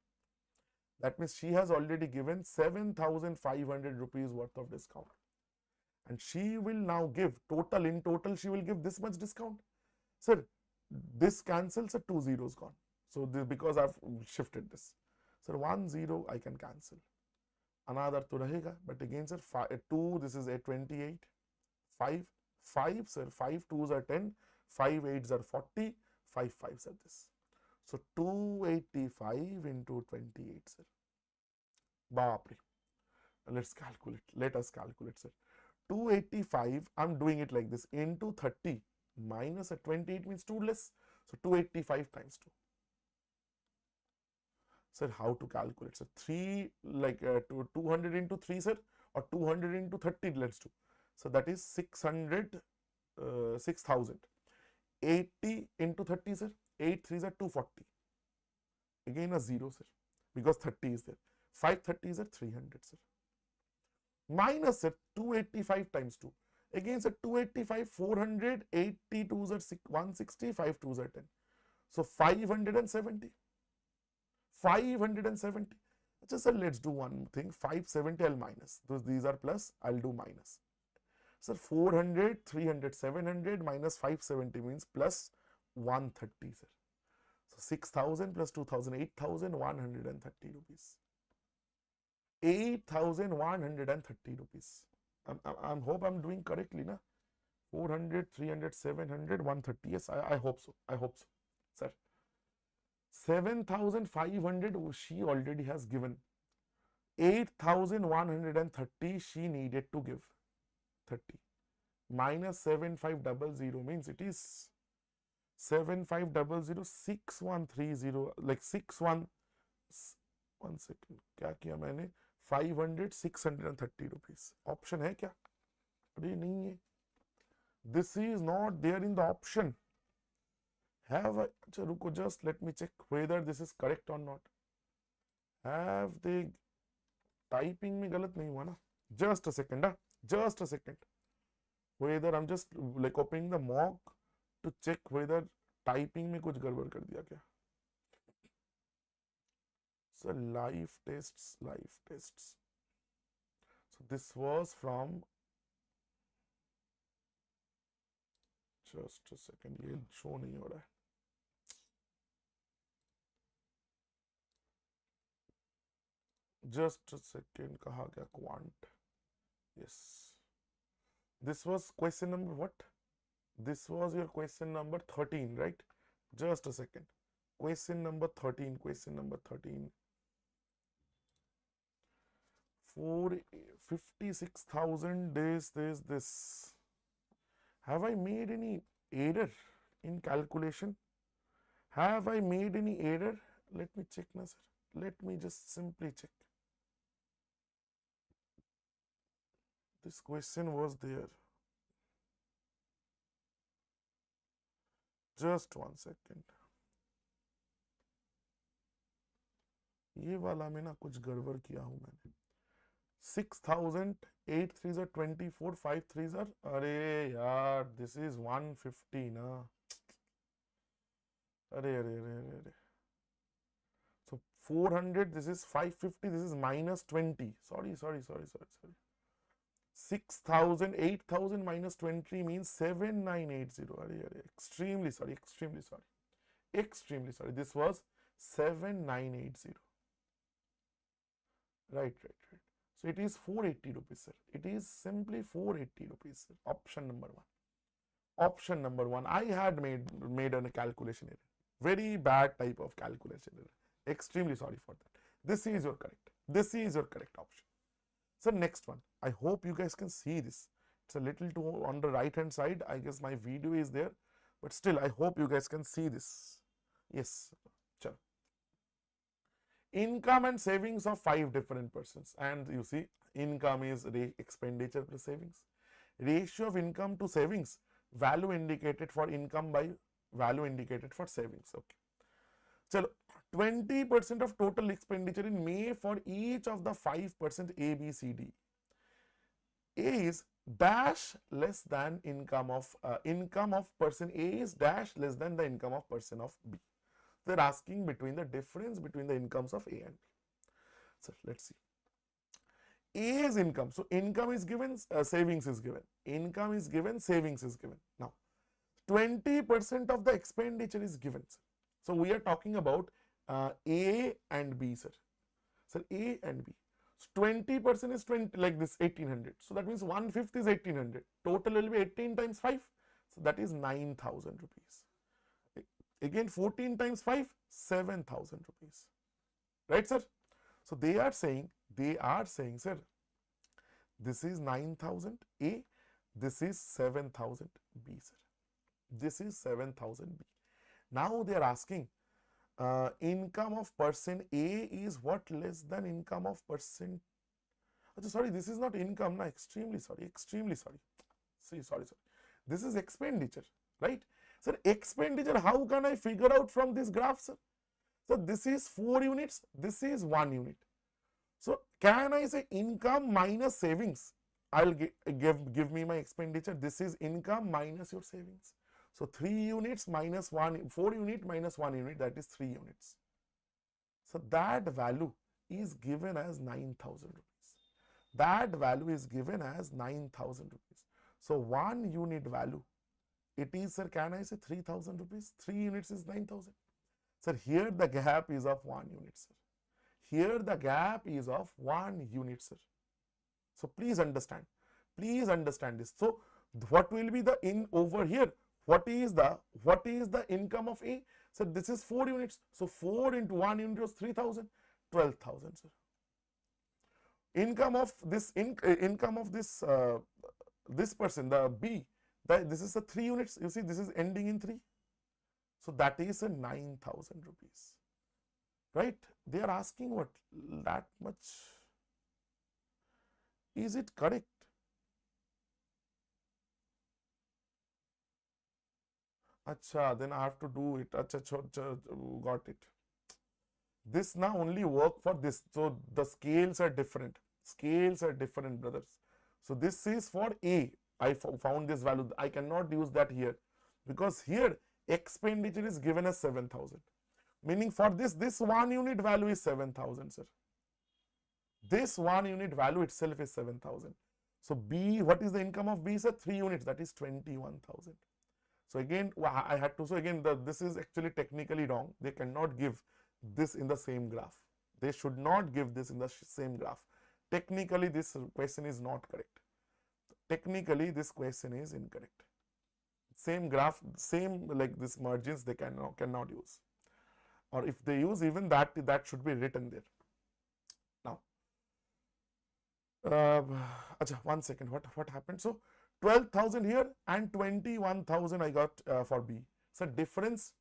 That means she has already given 7,500 rupees worth of discount. And she will now give in total she will give this much discount. Sir, this cancels, so 2 zeros gone. So this, because I've shifted this. Sir, 1 0 I can cancel. Another to rahega, but again, sir, 2, this is a 28. 5, sir, 5 2s are 10, 5 8s are 40, 5 5s are this. So 285 into 28, sir. Baapre. Let's calculate. Let us calculate, sir. 285, I'm doing it like this, into 30 minus a 28 means 2 less. So 285 times 2. Sir, how to calculate? Sir, 3 like 200 into 3, sir, or 200 into 30, let's do. So that is 6,000. 80 into 30, sir. 8 3s are 240. Again a 0, sir, because 30 is there. 5 30s are 300, sir. Minus, sir, 285 times 2. Again sir, 285, 400, 82s are 160, 5 2s are 10. So 570. 570. Just sir, let's do one thing. 570 I'll minus. These are plus, I'll do minus. Sir, 400, 300, 700 minus 570 means plus 130 sir. So 6,000 plus 2,000, 8,130 rupees. 8,130 rupees. I hope I'm doing correctly, na? 400, 300, 700, 130. Yes, I hope so. I hope so, sir. 7,500 she already has given. 8,130 she needed to give. 30 minus 7,500 means it is 7,500, 6,130, like 61. 1 second, क्या किया मैंने? 500, 630 rupees. Option है क्या? अरे नहीं है. This is not there in the option. Have I? अच्छा रुको, just let me check whether this is correct or not. Have they? Typing में गलत नहीं हुआ ना? Just a second, just a second. Whether I'm just like opening the mock to check whether typing में कुछ गड़बड़ कर दिया क्या? So live tests, live tests. So this was from, just a second, ये show नहीं हो रहा है. Just a second, कहाँ गया quant? Yes. This was question number what? This was your question number 13, right? Just a second. Question number 13, question number 13. 56,000 days, this. Have I made any error in calculation? Have I made any error? Let me check now, sir. Let me just simply check. This question was there. Just 1 second. ये वाला में ना कुछ गड़बड़ किया हूं मैंने. 6,000, 8 3s are 24, 5 3s are, अरे यार, this is 150 ना. अरे. So 400, this is 550, this is minus 20. Sorry. 6,000, 8,000 minus 20 means 7,980. Arre, extremely sorry. This was 7,980. Right. So it is 480 rupees, sir. It is simply 480 rupees, sir. Option number 1. I had made a calculation error. Very bad type of calculation error. Extremely sorry for that. This is your correct option. So next one. I hope you guys can see this. It's a little too on the right hand side. I guess my video is there, but still I hope you guys can see this. Yes. Chalo. Income and savings of 5 different persons, and you see income is expenditure plus savings. Ratio of income to savings, value indicated for income by value indicated for savings. Okay. Chalo. 20% of total expenditure in May for each of the 5% A, B, C, D. A is dash less than income of person A is dash less than the income of person of B. They're asking between the difference between the incomes of A and B. So let's see. A is income. So income is given, savings is given. Income is given, savings is given. Now 20% of the expenditure is given. So we are talking about A and B, sir. Sir, A and B. So 20% is 20, like this, 1,800. So that means 1/5 is 1,800. Total will be 18 times 5. So that is 9,000 rupees. Again 14 times 5, 7,000 rupees. Right, sir? So they are saying, sir, this is 9,000 A, this is 7,000 B, sir. This is 7,000 B. Now they are asking, income of person A is what less than income of person. Sorry, this is not income. No, extremely sorry. Sorry. This is expenditure, right? Sir, expenditure, how can I figure out from this graph, sir? So this is 4 units, this is 1 unit. So can I say income minus savings? I'll give me my expenditure. This is income minus your savings. So 3 units minus 1, 4 unit minus 1 unit, that is 3 units. So that value is given as 9,000 rupees. That value is given as 9,000 rupees. So 1 unit value, it is, sir, can I say 3,000 rupees? 3 units is 9,000. Sir, here the gap is of 1 unit, sir. Here the gap is of 1 unit, sir. So please understand this. So what will be the in over here? What is the income of A? So this is 4 units. So 4 into 1 unit was 3,000, 12,000, sir. Income of this this person, the B, this is the 3 units. You see, this is ending in 3. So that is a 9,000 rupees. Right? They are asking what? That much. Is it correct? Acha, then I have to do it. Acha, got it. This now only work for this. So the scales are different. Scales are different, brothers. So this is for A. I found this value. I cannot use that here because here expenditure is given as 7,000. Meaning for this 1 unit value is 7,000, sir. This 1 unit value itself is 7,000. So B, what is the income of B, sir? 3 units, that is 21,000. So again, I had to, so again, this is actually technically wrong. They cannot give this in the same graph. They should not give this in the same graph. Technically, this question is not correct. Technically, this question is incorrect. Same graph, same like this margins, they cannot use. Or if they use, even that should be written there. Now, acha, 1 second, what happened? So 12,000 here and 21,000 I got for B. So difference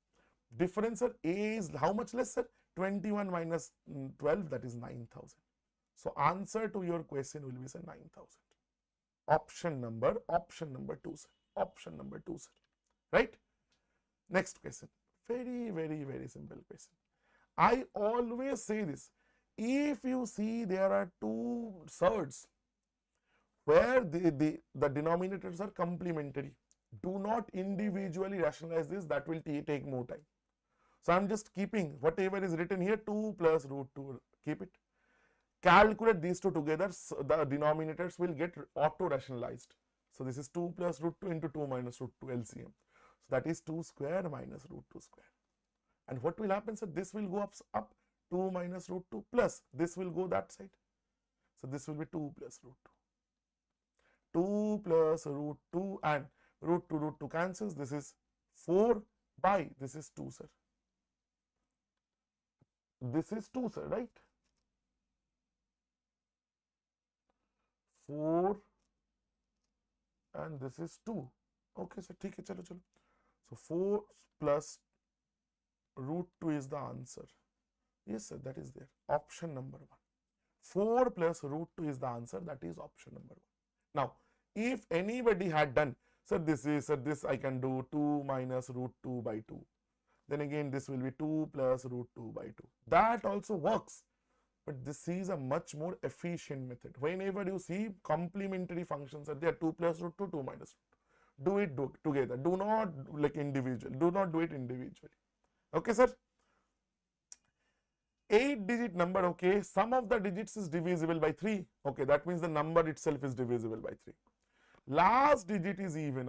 sir, A is how much less, sir? 21 minus 12, that is 9,000. So answer to your question will be, sir, 9,000. Option number 2, sir. Option number 2, sir. Right? Next question. Very, very, very simple question. I always say this. If you see there are 2 surds where the denominators are complementary, do not individually rationalize this. That will take more time. So I am just keeping whatever is written here, 2 plus root 2, keep it. Calculate these 2 together, so the denominators will get auto rationalized. So this is 2 plus root 2 into 2 minus root 2 LCM. So that is 2 square minus root 2 square. And what will happen? So this will go up 2 minus root 2 plus this will go that side. So this will be 2 plus root 2. 2 plus root 2 and root 2 cancels. This is 4 by this is 2, sir. This is 2, sir, right? 4 and this is 2. Okay, sir, ठीक है, चलो. So 4 plus root 2 is the answer. Yes, sir, that is there. Option number 1. 4 plus root 2 is the answer. That is option number 1. Now, if anybody had done, sir, this I can do 2 minus root 2 by 2. Then again, this will be 2 plus root 2 by 2. That also works. But this is a much more efficient method. Whenever you see complementary functions are there, 2 plus root 2, 2 minus root 2. Do it together. Do not like individual. Do not do it individually. Okay, sir? 8-digit number, okay. Sum of the digits is divisible by 3. Okay, that means the number itself is divisible by 3. Last digit is even.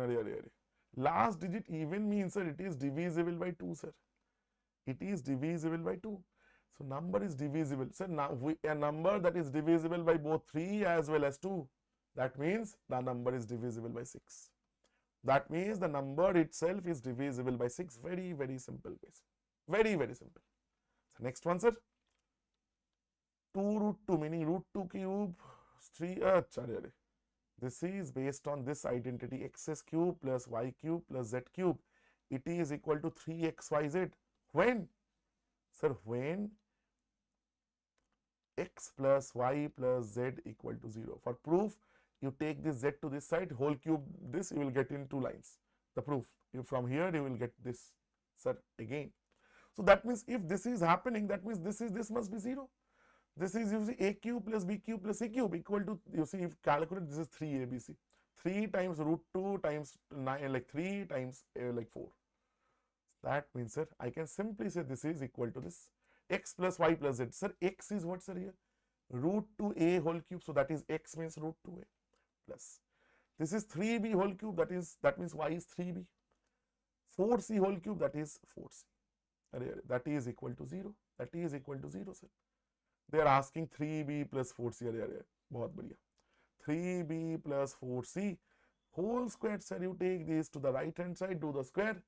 Last digit even means, sir, it is divisible by 2, sir. It is divisible by 2. So number is divisible. So now a number that is divisible by both 3 as well as 2. That means the number is divisible by 6. That means the number itself is divisible by 6. Very, very simple case. Very, very simple. So next one, sir. 2 root 2 meaning root 2 cube 3. This is based on this identity, x's cube plus y cube plus z cube. It is equal to 3xyz. When? Sir, when x plus y plus z equal to 0. For proof, you take this z to this side, whole cube this, you will get in 2 lines. The proof, from here you will get this, sir, again. So that means if this is happening, that means this must be 0. This is, you see, a cube plus b cube plus c cube equal to, you see, if calculate, this is 3abc. 3 times root 2 times 9, like 3 times like 4. That means, sir, I can simply say this is equal to this x plus y plus z. Sir, x is what, sir, here? Root 2a whole cube. So that is x means root 2a plus. This is 3b whole cube. That means y is 3b. 4c whole cube, that is 4c. That is equal to 0. That is equal to 0, sir. They are asking 3b plus 4c. बहुत बढ़िया. 3b plus 4c whole square, sir. You take this to the right hand side, do the square.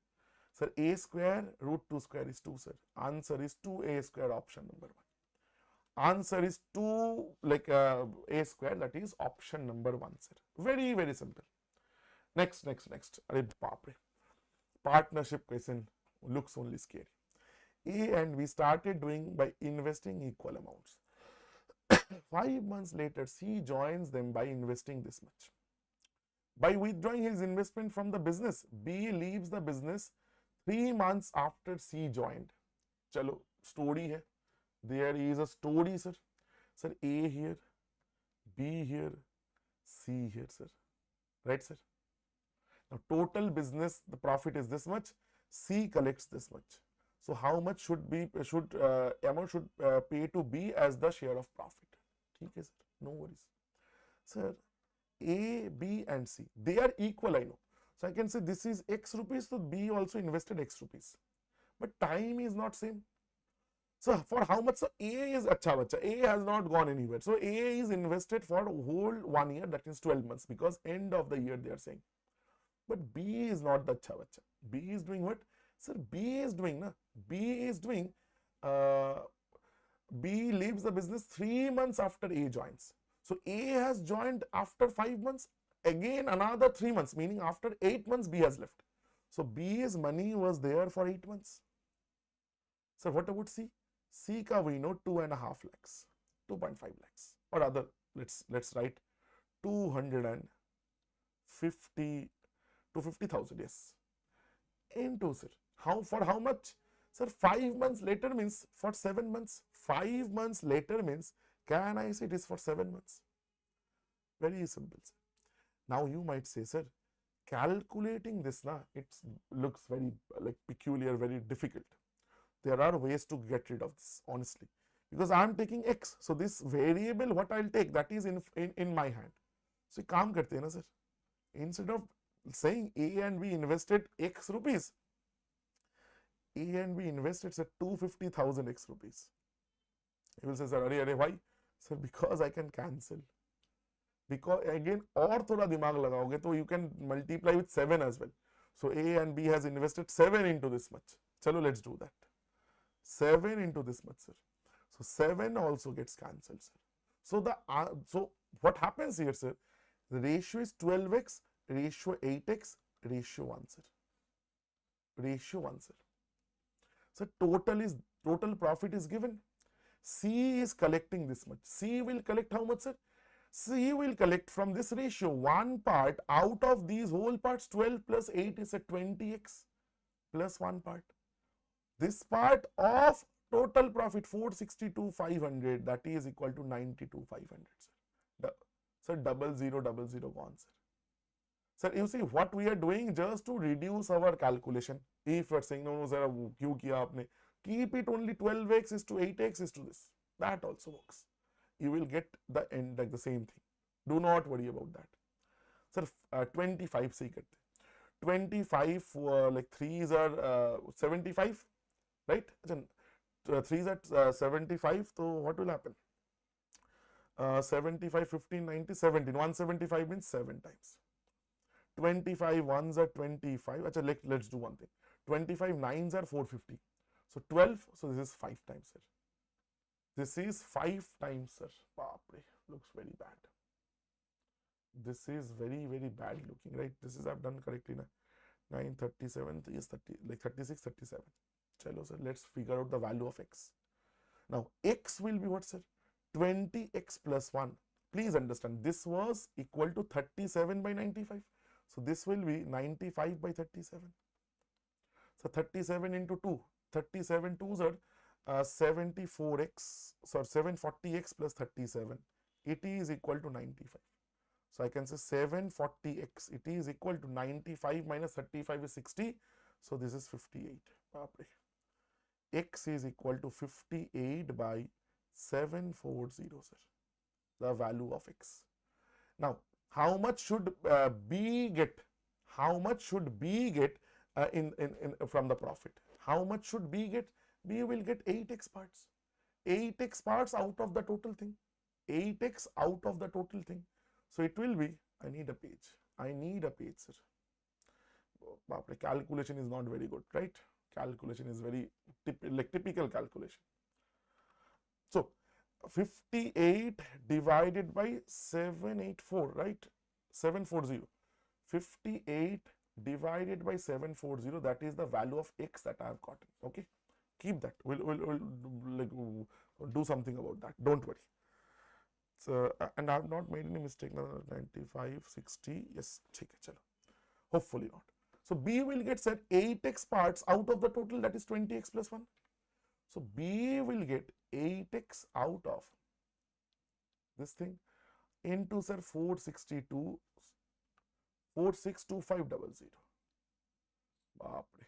Sir, a square root 2 square is 2, sir. Answer is 2a square, option number 1. Answer is 2 like a square, that is option number 1, sir. Very, very simple. Next. Arey baapre. Partnership question looks only scary. A and B started doing by investing equal amounts. 5 months later, C joins them by investing this much. By withdrawing his investment from the business, B leaves the business 3 months after C joined. Chalo, story hai. There is a story, sir. Sir, A here, B here, C here, sir. Right, sir? Now, total business, the profit is this much. C collects this much. So, how much amount should pay to B as the share of profit? Okay, sir. No worries. Sir, A, B and C, they are equal, I know. So, I can say this is X rupees, so B also invested X rupees. But time is not same. So, for how much? So, A is acha bacha. A has not gone anywhere. So, A is invested for whole 1 year, that is 12 months, because end of the year they are saying. But B is not the acha bacha. B is doing what? Sir, B is doing, B leaves the business 3 months after A joins. So, A has joined after 5 months, again another 3 months, meaning after 8 months B has left. So, B's money was there for 8 months. So, what about C? C ka we know 2.5 lakhs, 2.5 lakhs, or other, let's write 250,000, yes, into, sir, for how much? Sir, 5 months later means for 7 months. 5 months later means, can I say it is for 7 months? Very simple, sir. Now you might say, sir, calculating this, it looks very like peculiar, very difficult. There are ways to get rid of this, honestly, because I am taking X. So this variable, what I'll take, that is in my hand. So काम करते हैं ना, sir. Instead of saying A and B invested X rupees, A and B invested, sir, 250,000 X rupees. You will say, sir, अरे why? Sir, because I can cancel. Because again, और थोड़ा दिमाग लगाओगे तो you can multiply with 7 as well. So A and B has invested 7 into this much. Chalo, let's do that. 7 into this much, sir. So 7 also gets cancelled, sir. So so what happens here, sir? The ratio is 12x, ratio 8x, ratio 1, sir. Ratio 1, sir. So total profit is given. C is collecting this much. C will collect how much, sir? C will collect from this ratio one part out of these whole parts. 12 plus 8 is a 20x plus one part. This part of total profit 462,500, that is equal to 92,500, sir. Sir, 0000 gone, sir. Sir, you see what we are doing just to reduce our calculation. If you are saying, no, sir, kyun kiya aapne? Keep it only 12x is to 8x is to this. That also works. You will get the end, like the same thing. Do not worry about that. Sir, 25 se karte. 25 like 3s are 75, right? 3s are 75, so what will happen? 75, 15, 90, 17. 175 means 7 times. 25 1s are 25. Achha, let's do one thing. 25 9s are 450. So 12, so this is 5 times, sir. This is 5 times, sir. Baapre, looks very bad. This is very, very bad looking, right? This is, I've done correctly now. 9, 37, is 30, like 36, 37. Chalo, sir, let's figure out the value of x. Now, x will be what, sir? 20x plus 1. Please understand, this was equal to 37 by 95. So, this will be 95 by 37. So, 37 into 2. 37 2s are 74x, sorry, 740x plus 37, it is equal to 95. So I can say 740x, it is equal to 95 minus 35 is 60. So this is 58. X is equal to 58 by 740, sir, the value of x. Now, how much should B get? How much should B get in from the profit? How much should B get? B will get 8x parts. 8x parts out of the total thing. 8x out of the total thing. So it will be, I need a page. I need a page, sir. Calculation is not very good, right? Calculation is very typical calculation. So 58 divided by 784, right? 740. 58 divided by 740, that is the value of x that I have gotten. Okay, keep that. We'll like do something about that. Don't worry. So, and I have not made any mistake. 95, 60. Yes, ठीक है, चलो. Hopefully not. So B will get, said, 8x parts out of the total, that is 20x plus 1. So B will get 8x out of this thing into, sir, 462, 462500. Baapre.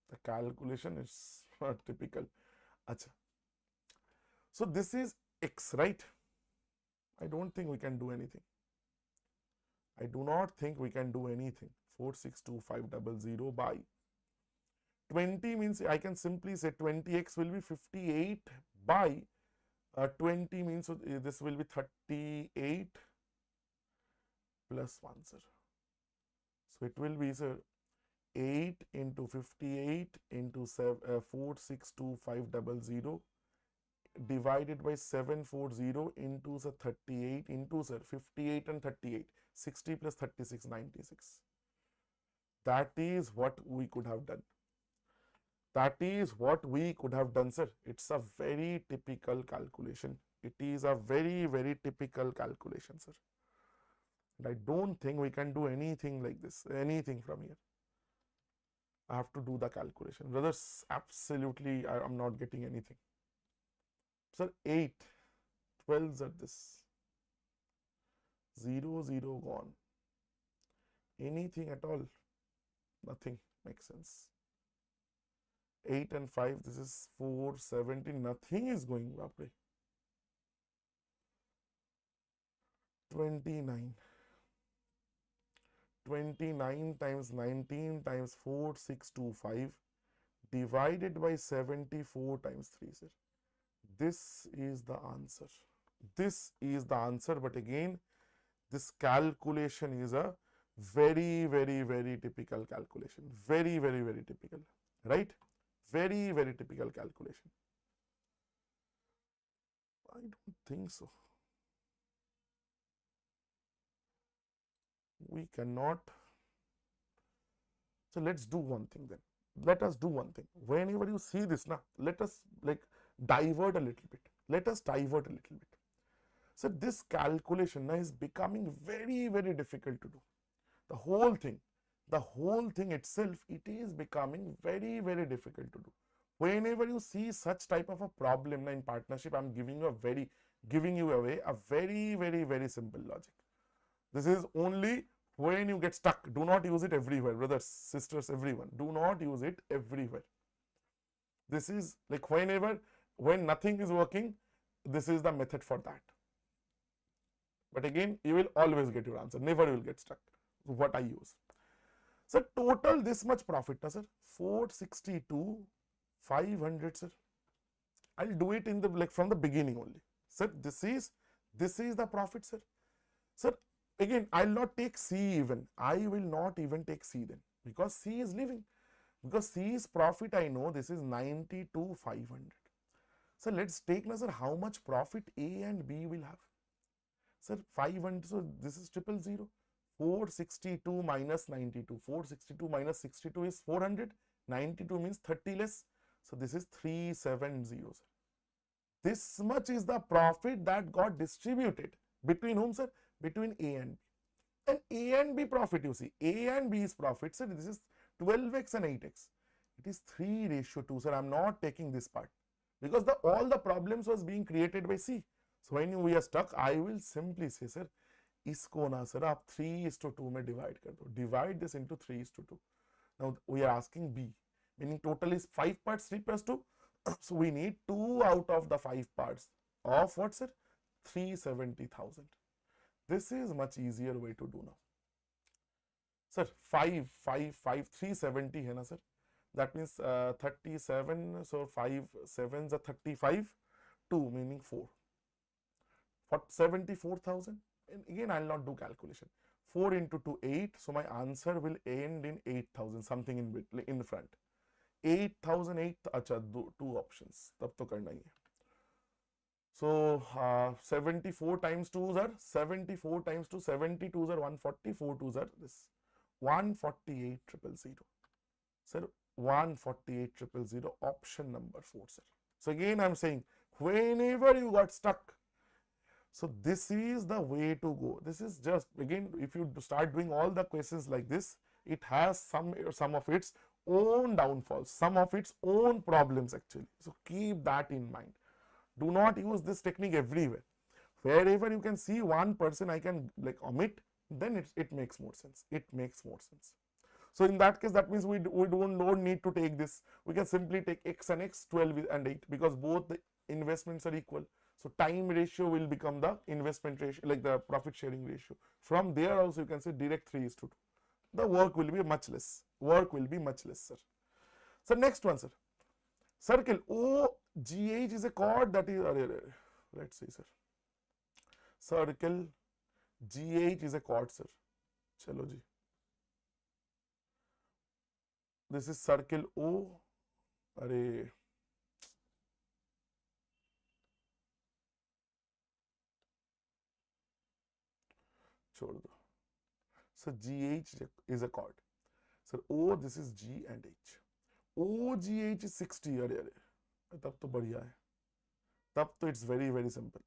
The calculation is typical. Achha. So this is x, right? I don't think we can do anything. I do not think we can do anything. 462500 by 20 means I can simply say 20x will be 58 by 20 means so this will be 38 plus 1, sir. So it will be, sir, 8 into 58 into 462,500 divided by 740 into, sir, 38 into, sir, 58 and 38, 60 plus 36, 96. That is what we could have done. That is what we could have done, sir. It's a very typical calculation. It is a very, very typical calculation, sir. And I don't think we can do anything like this, anything from here. I have to do the calculation. Brothers, absolutely, I am not getting anything. Sir, 8, 12s at this. 0, 0 gone. Anything at all? Nothing makes sense. 8 and 5, this is 4, 17, nothing is going up. 29. 29 times 19 times 4625 divided by 74 times 3, sir. This is the answer. This is the answer, but again, this calculation is a very, very, very typical calculation. Very, very, very typical, right? Very, very typical calculation. I don't think so. We cannot. So let's do one thing then. Let us do one thing. Whenever you see this, now let us like divert a little bit. Let us divert a little bit. So this calculation now is becoming very, very difficult to do. The whole thing itself, it is becoming very, very difficult to do. Whenever you see such type of a problem in partnership, I'm giving you away a very, very, very simple logic. This is only when you get stuck. Do not use it everywhere, brothers, sisters, everyone. Do not use it everywhere. This is like when nothing is working, this is the method for that. But again, you will always get your answer. Never you will get stuck. What I use. So total this much profit, sir. 462, 500, sir. I'll do it in the like from the beginning only. Sir, this is the profit, sir. Sir, again, I'll not take C even. I will not even take C then, because C is leaving. Because C's profit, I know this is 92,500. So let's take now, sir, how much profit A and B will have. Sir, 500, so this is 000. 462 minus 92. 462 minus 62 is 400. 92 means 30 less. So this is 370, sir. This much is the profit that got distributed between whom, sir? Between A and B. And A and B profit, you see, A and B's profit, sir, this is 12x and 8x. It is 3:2, sir. I am not taking this part. because all the problems was being created by C. So when we are stuck, I will simply say, sir, इसको ना sir आप 3:2 में divide कर दो. Divide this into 3:2. Now we are asking B, meaning total is 5 parts, 3 plus 2. So we need 2 out of the 5 parts of what, sir? 370,000. This is much easier way to do now. Sir, 370 है ना sir? That means 37, so 5 sevens are 35, 2 meaning 4. For 74,000, and again I will not do calculation. 4 into 2, 8, so my answer will end in 8,000, something in front. 8,000, 8, acha, 2 options, tab to karna hi hai. So 74 times 2s are 74 times 2, 72s are 140, 4 2s are this 148,000. Sir, 148,000, option number 4, sir. So again I am saying, whenever you got stuck, so this is the way to go. This is just, again, if you start doing all the questions like this, it has some of its own downfalls, some of its own problems actually. So keep that in mind. Do not use this technique everywhere. Wherever you can see one person I can like omit, then it makes more sense. It makes more sense. So in that case, that means we don't need to take this. We can simply take x and x, 12 and 8, because both the investments are equal. So time ratio will become the investment ratio, like the profit sharing ratio. From there also you can say direct 3:2. The work will be much less. Work will be much less, sir. So next one, sir. Circle OGH is a chord that is, let's see, sir. Circle GH is a chord, sir. Chalo ji. This is circle O. Array. छोड़ दो. So GH is a chord. So O, this is G and H. OGH is 60. अरे तब तो बढ़िया है. तब तो it's very, very simple.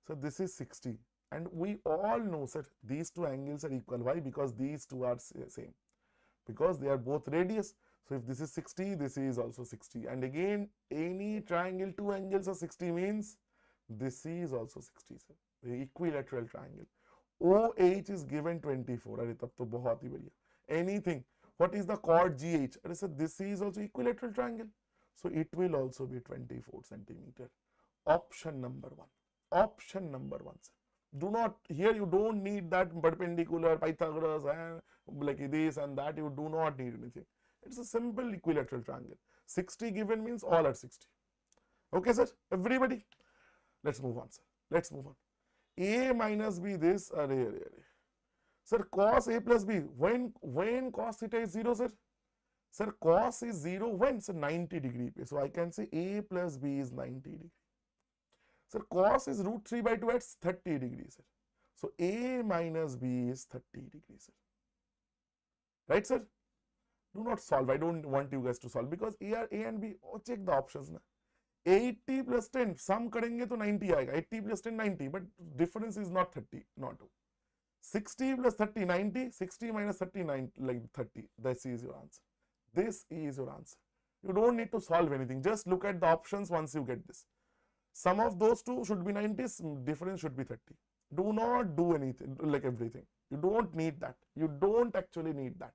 So this is 60. And we all know, sir, these two angles are equal. Why? Because these two are same. Because they are both radius. So if this is 60, this is also 60. And again, any triangle, two angles are 60 means this is also 60, sir. The equilateral triangle. OH is given 24. अरे तब तो बहुत ही बढ़िया. Anything. What is the chord GH? अरे sir, this is also equilateral triangle. So it will also be 24 centimeter. Option number 1. Option number 1, sir. Do not, here you don't need that perpendicular, Pythagoras, and like this and that. You do not need anything. It's a simple equilateral triangle. 60 given means all are 60. Okay, sir? Everybody? Let's move on, sir. Let's move on. A minus B this, Sir, cos A plus B. When cos theta is 0, sir? Sir, cos is 0 when? Sir, 90 degree. So I can say A plus B is 90 degree. Sir, cos is root 3 by 2 at 30 degrees, sir. So A minus B is 30 degrees, sir. Right, sir? Do not solve. I don't want you guys to solve because A and B, check the options na. 80 plus 10, sum करेंगे तो 90 आएगा. 80 plus 10, 90, but difference is not 30, not 2. 60 plus 30, 90. 60 minus 39, like 30. This is your answer. This is your answer. You don't need to solve anything. Just look at the options once you get this. Sum of those two should be 90, difference should be 30. Do not do anything, like everything. You don't need that. You don't actually need that.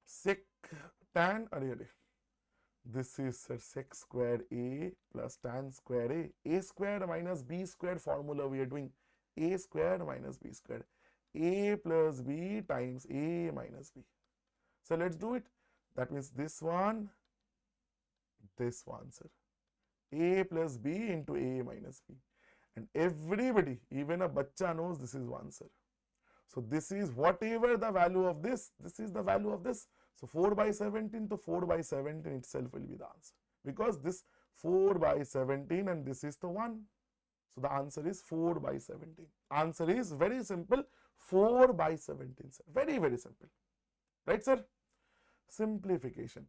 Sec tan, this is sec square A plus tan square A. A square minus B square formula we are doing. A square minus B square. A plus B times A minus B. So let's do it. That means this one, sir. A plus B into A minus B. And everybody, even a bacha knows this is 1, sir. So this is whatever the value of this is the value of this. So 4 by 17 to 4 by 17 itself will be the answer. Because this 4 by 17 and this is the 1. So the answer is 4 by 17. Answer is very simple, 4 by 17, sir. Very, very simple. Right, sir? Simplification.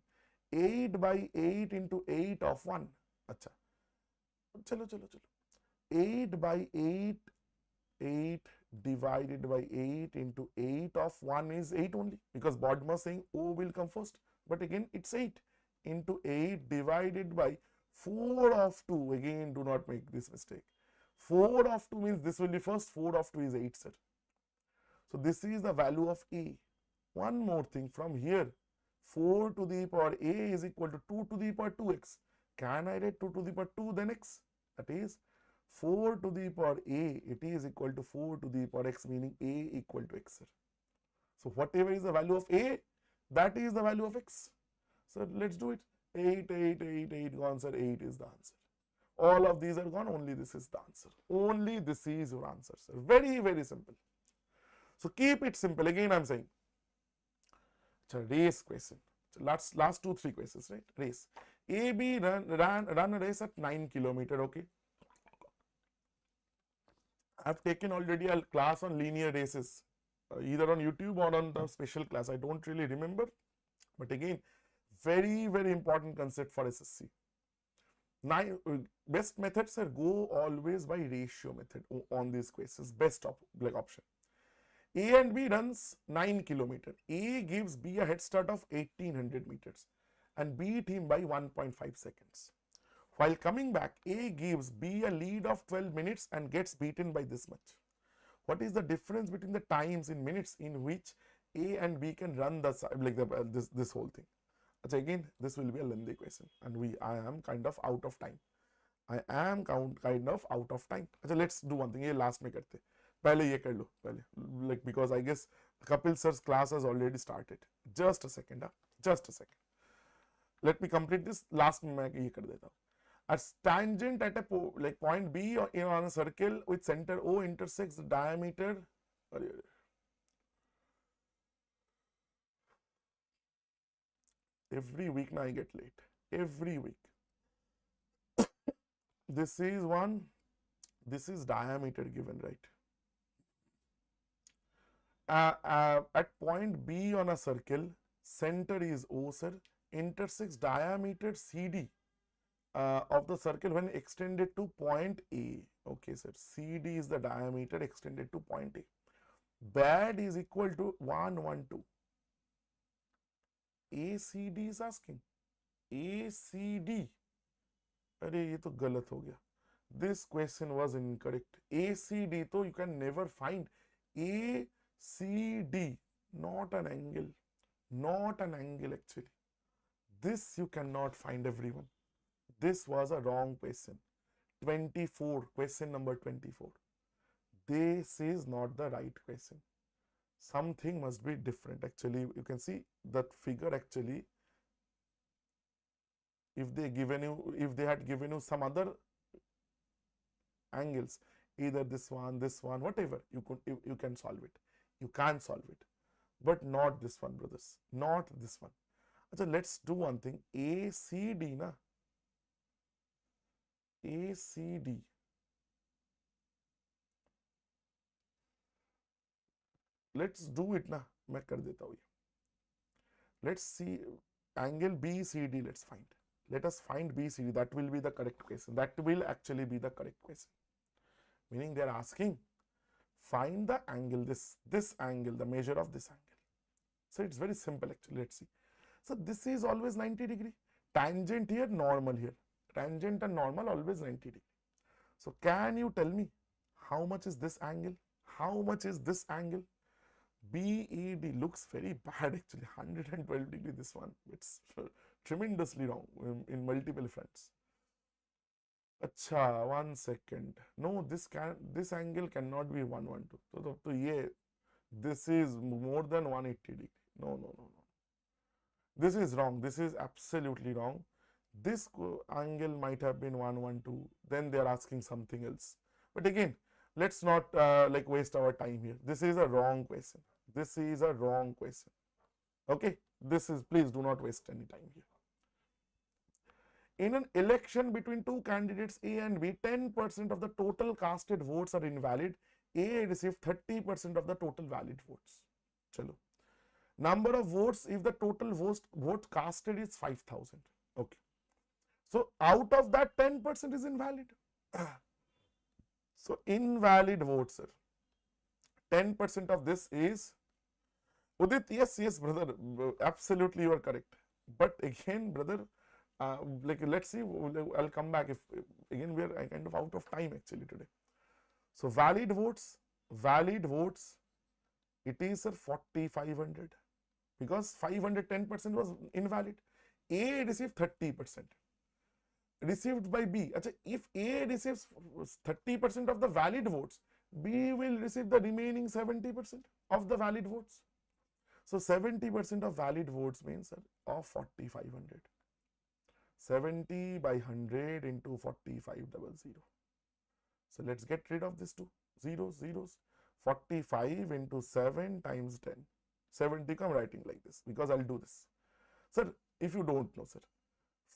8 by 8 into 8 of 1. Acha. Chalo. 8 by 8, 8 divided by 8 into 8 of 1 is 8 only. Because Bodmer saying O will come first. But again, it's 8. into 8 divided by 4 of 2. Again, do not make this mistake. 4 of 2 means this will be first, 4 of 2 is 8, sir. So this is the value of A. One more thing from here, 4 to the power A is equal to 2 to the power 2x. Can I write 2 to the power 2 then x? That is 4 to the power A, it is equal to 4 to the power x, meaning A equal to x, sir. So whatever is the value of A, that is the value of x. So let's do it. 8, 8, 8, 8 gone, sir. 8 is the answer. All of these are gone, only this is the answer. Only this is your answer, sir. Very, very simple. So keep it simple. Again, I'm saying, it's a race question. So last 2-3 questions, right? Race. AB ran a race at 9 km. Okay. I've taken already a class on linear races, either on YouTube or on the special class. I don't really remember, but again, very, very important concept for SSC. Best methods are go always by ratio method on these questions. Best option. A and B runs 9 km. A gives B a head start of 1800 meters and beat him by 1.5 seconds. While coming back, A gives B a lead of 12 minutes and gets beaten by this much. What is the difference between the times in minutes in which A and B can run the this whole thing? So again, this will be a lengthy question, and I am kind of out of time. I am kind of out of time. So let's do one thing. ये last में करते. पहले ये कर लो पहले. Like because I guess Kapil sir's class has already started. Just a second, just a second. Let me complete this. Last में मैं ये कर देता हूँ. A tangent at a point B on a circle with center O intersects the diameter. Every week now I get late. Every week. This is one. This is diameter given, right? At point B on a circle, center is O, sir. Intersects diameter CD. Of the circle when extended to point A. Okay, sir. CD is the diameter extended to point A. BAD is equal to 112. ACD is asking. ACD. अरे ये तो गलत हो गया. This question was incorrect. ACD तो you can never find. ACD, not an angle. Not an angle actually. This you cannot find, everyone. This was a wrong question. 24, question number 24. This is not the right question. Something must be different. Actually, you can see that figure actually, if they had given you some other angles, either this one, whatever, you can solve it. You can solve it. But not this one, brothers. Not this one. So let's do one thing. ACD na. ACD. Let's do it na. मैं कर देता हूँ ये. Let's see angle BCD. Let's find. Let us find BCD. That will be the correct question. That will actually be the correct question. Meaning they are asking, find the angle, this angle, the measure of this angle. So it's very simple actually. Let's see. So this is always 90 degree. Tangent here, normal here. Tangent and normal always 90 degree. So can you tell me how much is this angle? How much is this angle? BED looks very bad actually. 112 degree this one. It's tremendously wrong in multiple fronts. Acha, 1 second. No, this angle cannot be 112. So yeah, this is more than 180 degree. No. This is wrong. This is absolutely wrong. This angle might have been 112. Then they are asking something else. But again, let's not waste our time here. This is a wrong question. This is a wrong question. Okay. Please do not waste any time here. In an election between two candidates A and B, 10% of the total casted votes are invalid. A received 30% of the total valid votes. Chalo. Number of votes if the total vote casted is 5,000. Okay. So out of that 10% is invalid. So invalid votes, sir. 10% of this is Udit. Yes, brother. Absolutely, you are correct. But again, brother, like let's see, I'll come back if again we are kind of out of time actually today. So valid votes, it is 4,500 because 510% was invalid. A received 30%. Received by B. Achha, if A receives 30% of the valid votes, B will receive the remaining 70% of the valid votes. So 70% of valid votes means of 4,500. 70 by 100 into 4,500. So let's get rid of this two zeros. 45 into 7 times 10. 70 I'm writing like this because I'll do this. Sir, if you don't know, sir,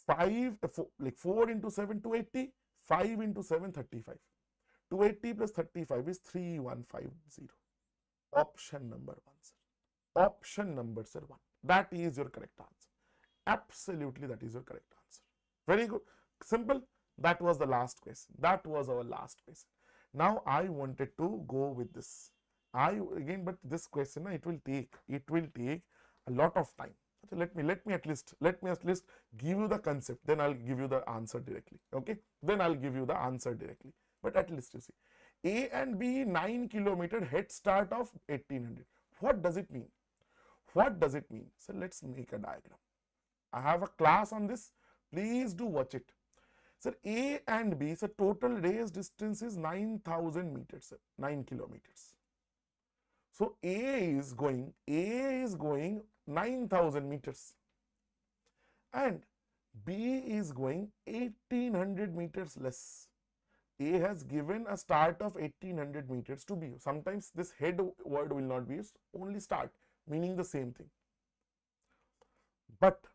4 into 7, 280, 5 into 7, 35. 280 plus 35 is 3150. Option number 1, sir. Option number, sir, 1. That is your correct answer. Absolutely, that is your correct answer. Very good. Simple. That was the last question. That was our last question. Now I wanted to go with this. But this question, it will take a lot of time. So let me at least give you the concept, then I'll give you the answer directly. Okay, then I'll give you the answer directly. But at least you see, A and B 9 kilometer head start of 1800. What does it mean? What does it mean? So let's make a diagram. I have a class on this. Please do watch it. Sir, A and B, so total race distance is 9,000 meters, sir, 9 kilometers. So A is going 9,000 meters and B is going 1,800 meters less. A has given a start of 1,800 meters to B. Sometimes this head word will not be used, only start, meaning the same thing. But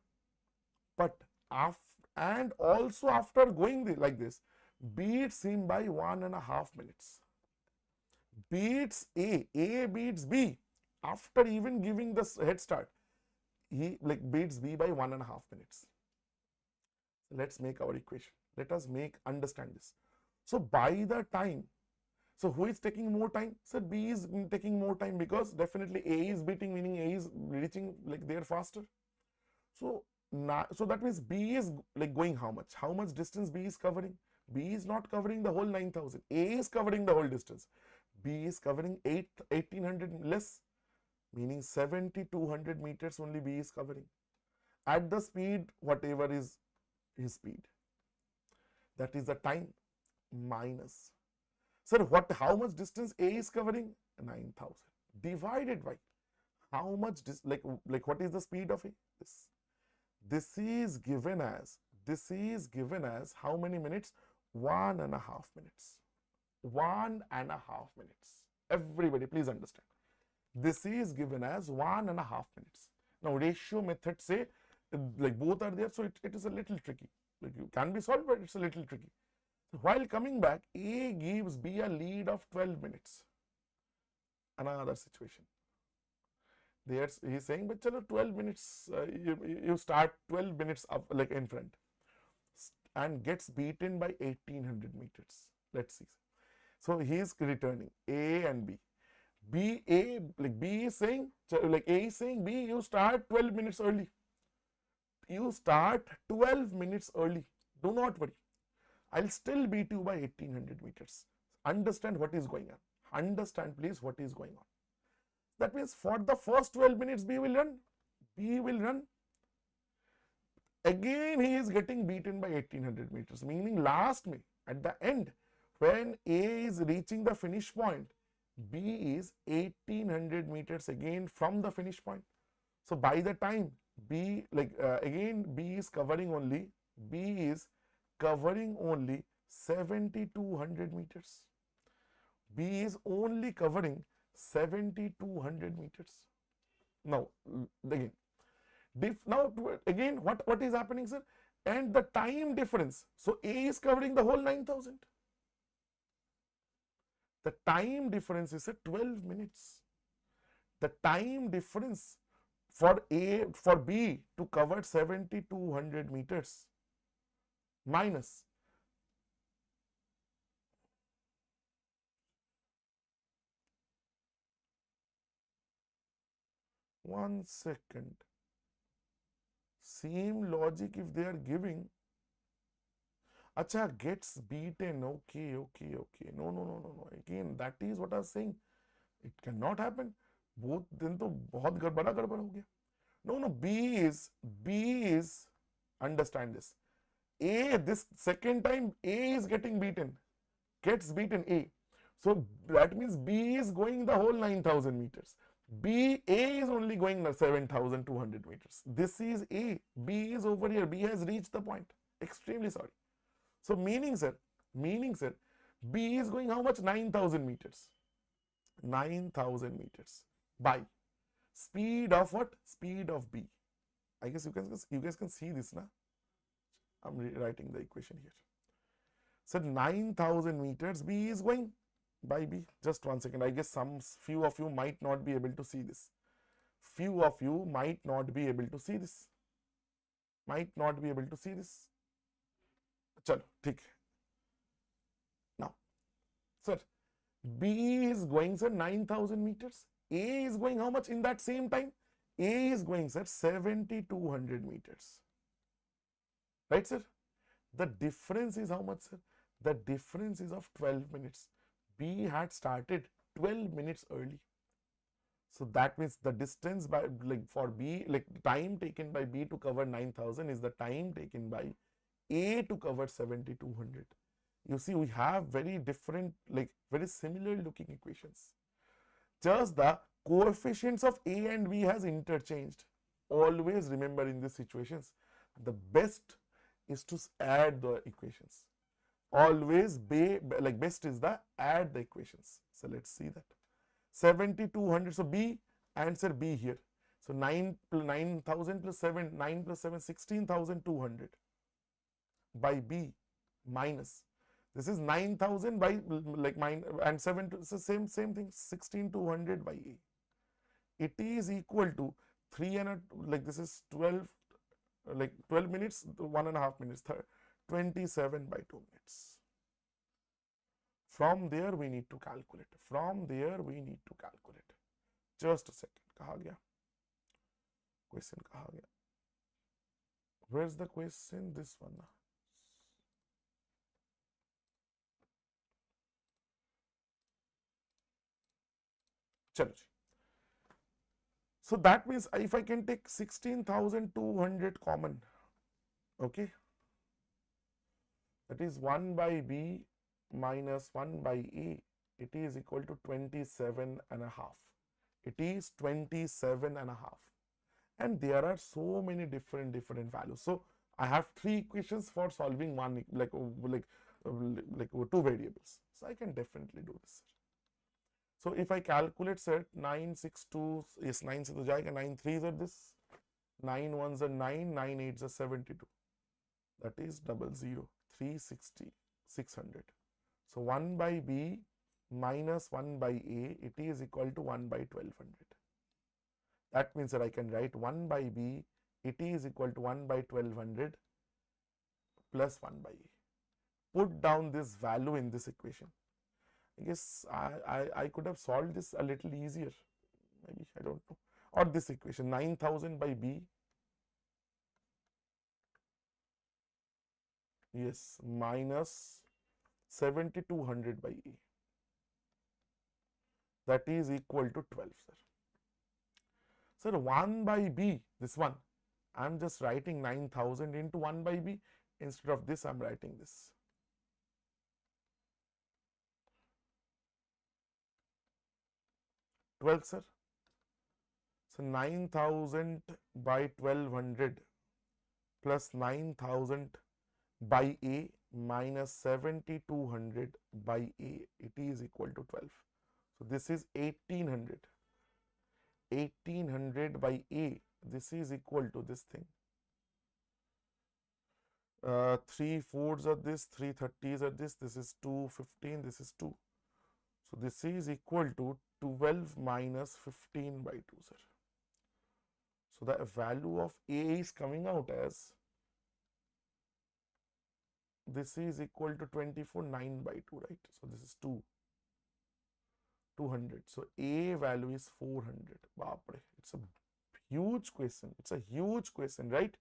and also after going like this, beats him by 1.5 minutes. Beats A beats B after even giving this head start. He beats B by 1.5 minutes. Let's make our equation. Let us understand this. So by the time, so who is taking more time? So B is taking more time because definitely A is beating, meaning A is reaching there faster. So that means B is going how much? How much distance B is covering? B is not covering the whole 9,000. A is covering the whole distance. B is covering 1,800 less, meaning 7,200 meters only B is covering. At the speed, whatever is his speed, that is the time minus. Sir, how much distance A is covering? 9,000 divided by how much what is the speed of A? This is given as how many minutes? 1.5 minutes. 1.5 minutes. Everybody, please understand. This is given as 1.5 minutes. Now, ratio method say both are there, so it is a little tricky. You can be solved, but it's a little tricky. So while coming back, A gives B a lead of 12 minutes. Another situation. There he is saying, but chalo 12 minutes, you start 12 minutes up in front and gets beaten by 1,800 meters. Let's see. So he is returning A and B. B is saying, A is saying, B, you start 12 minutes early. You start 12 minutes early. Do not worry. I'll still beat you by 1,800 meters. Understand what is going on. Understand, please, what is going on. That means for the first 12 minutes, B will run. Again, he is getting beaten by 1,800 meters, meaning last at the end, when A is reaching the finish point, B is 1,800 meters again from the finish point. So by the time B, again, B is covering only 7,200 meters. B is only covering 7,200 meters. Now, again, what is happening, sir? And the time difference. So A is covering the whole 9,000. The time difference is 12 minutes. The time difference for B to cover 7,200 meters minus 1 second. Same logic if they are giving. Acha, gets beaten. Okay. No. Again, that is what I was saying. It cannot happen. Both then तो बहुत बड़ा गड़बड़ हो गया. No. B is understand this. A, this second time A is getting beaten. Gets beaten A. So that means B is going the whole 9,000 meters. A is only going 7,200 meters. This is A. B is over here. B has reached the point. Extremely sorry. So meaning sir, B is going how much? 9,000 meters. 9,000 meters by speed of what? Speed of B. I guess you guys can see this now. I'm rewriting the equation here. So 9,000 meters B is going by B. Just 1 second. I guess few of you might not be able to see this. Few of you might not be able to see this. Chalo, ठीक. Now, sir, B is going, sir, 9,000 meters. A is going how much in that same time? A is going, sir, 7,200 meters. Right, sir? The difference is how much, sir? The difference is of 12 minutes. B had started 12 minutes early. So that means the distance by for B, time taken by B to cover 9,000 is the time taken by A to cover 7,200. You see, we have very different, very similar looking equations. Just the coefficients of A and B has interchanged. Always remember in these situations, the best is to add the equations. Always best is the add the equations. So let's see that. 7,200. So B, answer B here. So 9,000 plus 7, 9 plus 7, 16,200 by B minus. This is 9,000 by and 7, so same thing, 16,200 by A. It is equal to 3 and this is 12, 12 minutes, 1.5 minutes, 27 by 2 minutes. From there we need to calculate. Just a second. कहाँ गया? Question कहाँ गया? Where's the question? This one. चलो जी. So that means if I can take 16,200 common, okay, that is 1 by B minus 1 by A, it is equal to 27 and a half. It is 27 and a half. And there are so many different values. So I have 3 equations for solving one, two variables. So I can definitely do this. So if I calculate, sir, 962, yes, 9 se to jayega, 9 3s are this, 9 1s are 9, 9 8s are 72. That is 00, 360, 600. So 1 by B minus 1 by A, it is equal to 1 by 1200. That means that I can write 1 by B, it is equal to 1 by 1200 plus 1 by A. Put down this value in this equation. I guess I could have solved this a little easier. Maybe, I don't know. Or this equation, 9,000 by B. Yes, minus 7,200 by A. That is equal to 12, sir. Sir, 1 by B, this one, I am just writing 9,000 into 1 by B. Instead of this, I am writing this. 12, sir. So 9,000 by 1200 plus 9,000 by A minus 7,200 by A, it is equal to 12. So this is 1,800. 1,800 by A, this is equal to this thing. 3 4s are this, 3 30s are this, this is 2 15, this is 2. So this is equal to 12 minus 15 by 2, sir. So the value of A is coming out as, this is equal to 24 9 by 2, right? So this is 200. So A value is 400. Baapre. It's a huge question. It's a huge question, right?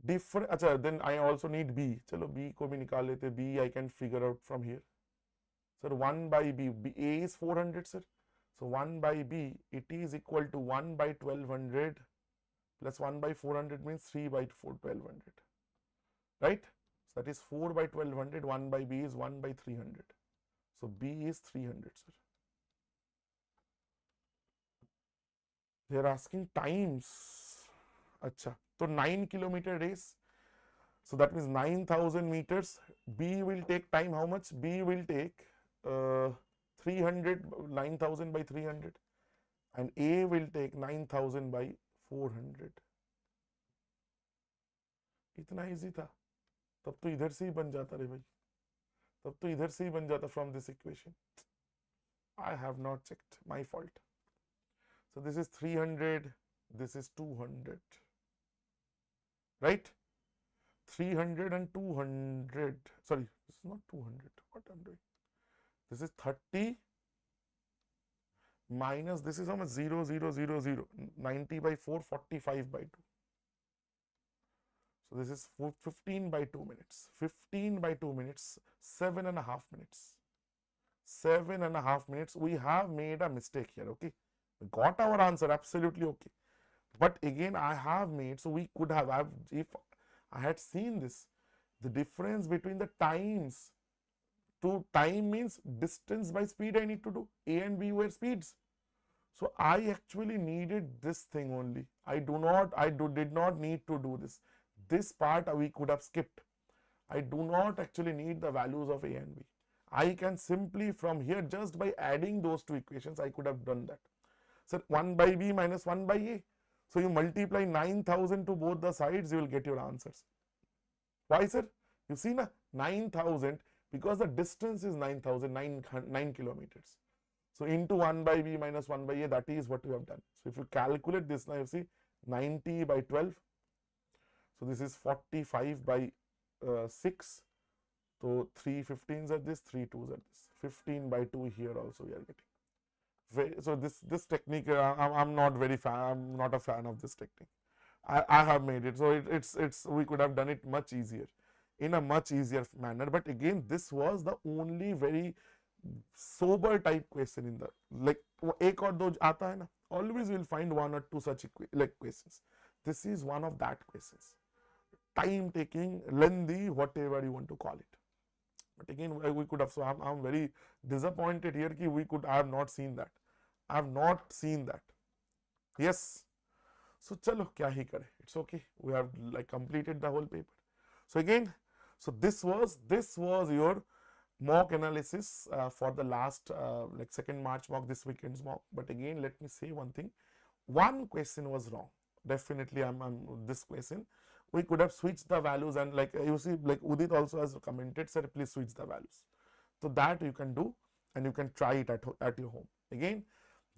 different. Acha, then I also need b. Chalo b ko bhi nikal lete. B I can figure out from here. Sir, 1 by b. A is 400, sir. So 1 by b, it is equal to 1 by 1200 plus 1 by 400 means 3 by 1200. Right? So that is 4 by 1200. 1 by b is 1 by 300. So b is 300, sir. They are asking times. Acha. So 9 kilometer race. So that means 9,000 meters. B will take time how much? B will take 300, 9,000 by 300. And A will take 9,000 by 400. इतना easy था. तब तो इधर से ही बन जाता रे भाई. तब तो इधर से ही बन जाता from this equation. I have not checked. My fault. So this is 300. This is 200. Right? 300 and 200. Sorry, this is not 200. What I'm doing? This is 30 minus this is how much? 0, 0, 0, 0. 90 by 4, 45 by 2. So this is 15 by 2 minutes. 15 by 2 minutes, 7.5 minutes. 7.5 minutes. We have made a mistake here, okay? We got our answer, absolutely okay. But again, I have made, so we could have, if I had seen this, the difference between the times, to time means distance by speed I need to do. A and B were speeds. So I actually needed this thing only. I did not need to do this. This part we could have skipped. I do not actually need the values of A and B. I can simply from here, just by adding those two equations, I could have done that. So 1 by B minus 1 by A. So you multiply 9,000 to both the sides, you will get your answers. Why, sir? You see na, 9,000, because the distance is 9,000, 9 kilometers. So into 1 by B minus 1 by A, that is what you have done. So if you calculate this now, you see 90 by 12. So this is 45 by 6. So 3 15s are this, 3 2s are this. 15 by 2 here also we are getting. So this technique, I'm not very fan. I'm not a fan of this technique. I have made it. So it's we could have done it much easier, in a much easier manner. But again, this was the only very sober type question in the, like ek aur do aata hai na, always you will find one or two such like questions. This is one of that questions. Time taking, lengthy, whatever you want to call it. But again, we could have, so I'm very disappointed here ki we could, I have not seen that. I have not seen that. Yes. So chalo, kya hi kare. It's okay. We have like completed the whole paper. So again, so this was your mock analysis for the last like 2nd March mock, this weekend's mock. But again, let me say one thing. One question was wrong. Definitely, I'm this question. We could have switched the values, and like you see, like Udit also has commented, sir, please switch the values. So that you can do, and you can try it at your home. Again,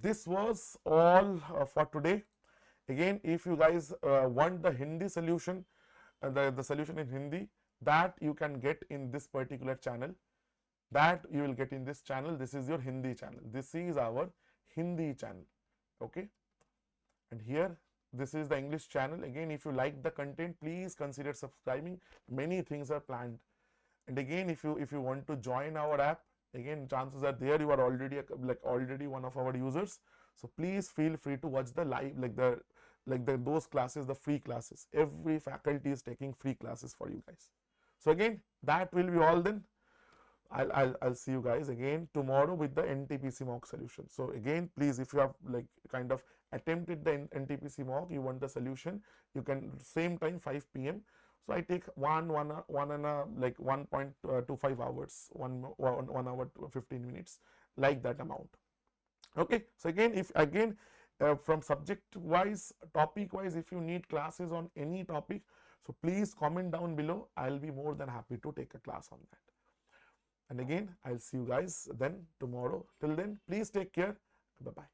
this was all for today. Again, if you guys want the Hindi solution, the solution in Hindi, that you can get in this particular channel. That you will get in this channel. This is your Hindi channel. This is our Hindi channel. Okay. And here, this is the English channel. Again, if you like the content, please consider subscribing. Many things are planned. And again, if you want to join our app, again, chances are there you are already one of our users. So please feel free to watch the live, those classes, the free classes. Every faculty is taking free classes for you guys. So again, that will be all then. I'll see you guys again tomorrow with the NTPC mock solution. So again, please, if you have like kind of attempted the NTPC mock, you want the solution, you can same time 5 p.m. So I take 1.25 hours, 1 hour 15 minutes, like that amount. Okay. So again, from subject wise, topic wise, if you need classes on any topic, so please comment down below. I'll be more than happy to take a class on that. And again, I'll see you guys then tomorrow. Till then, please take care. Bye-bye.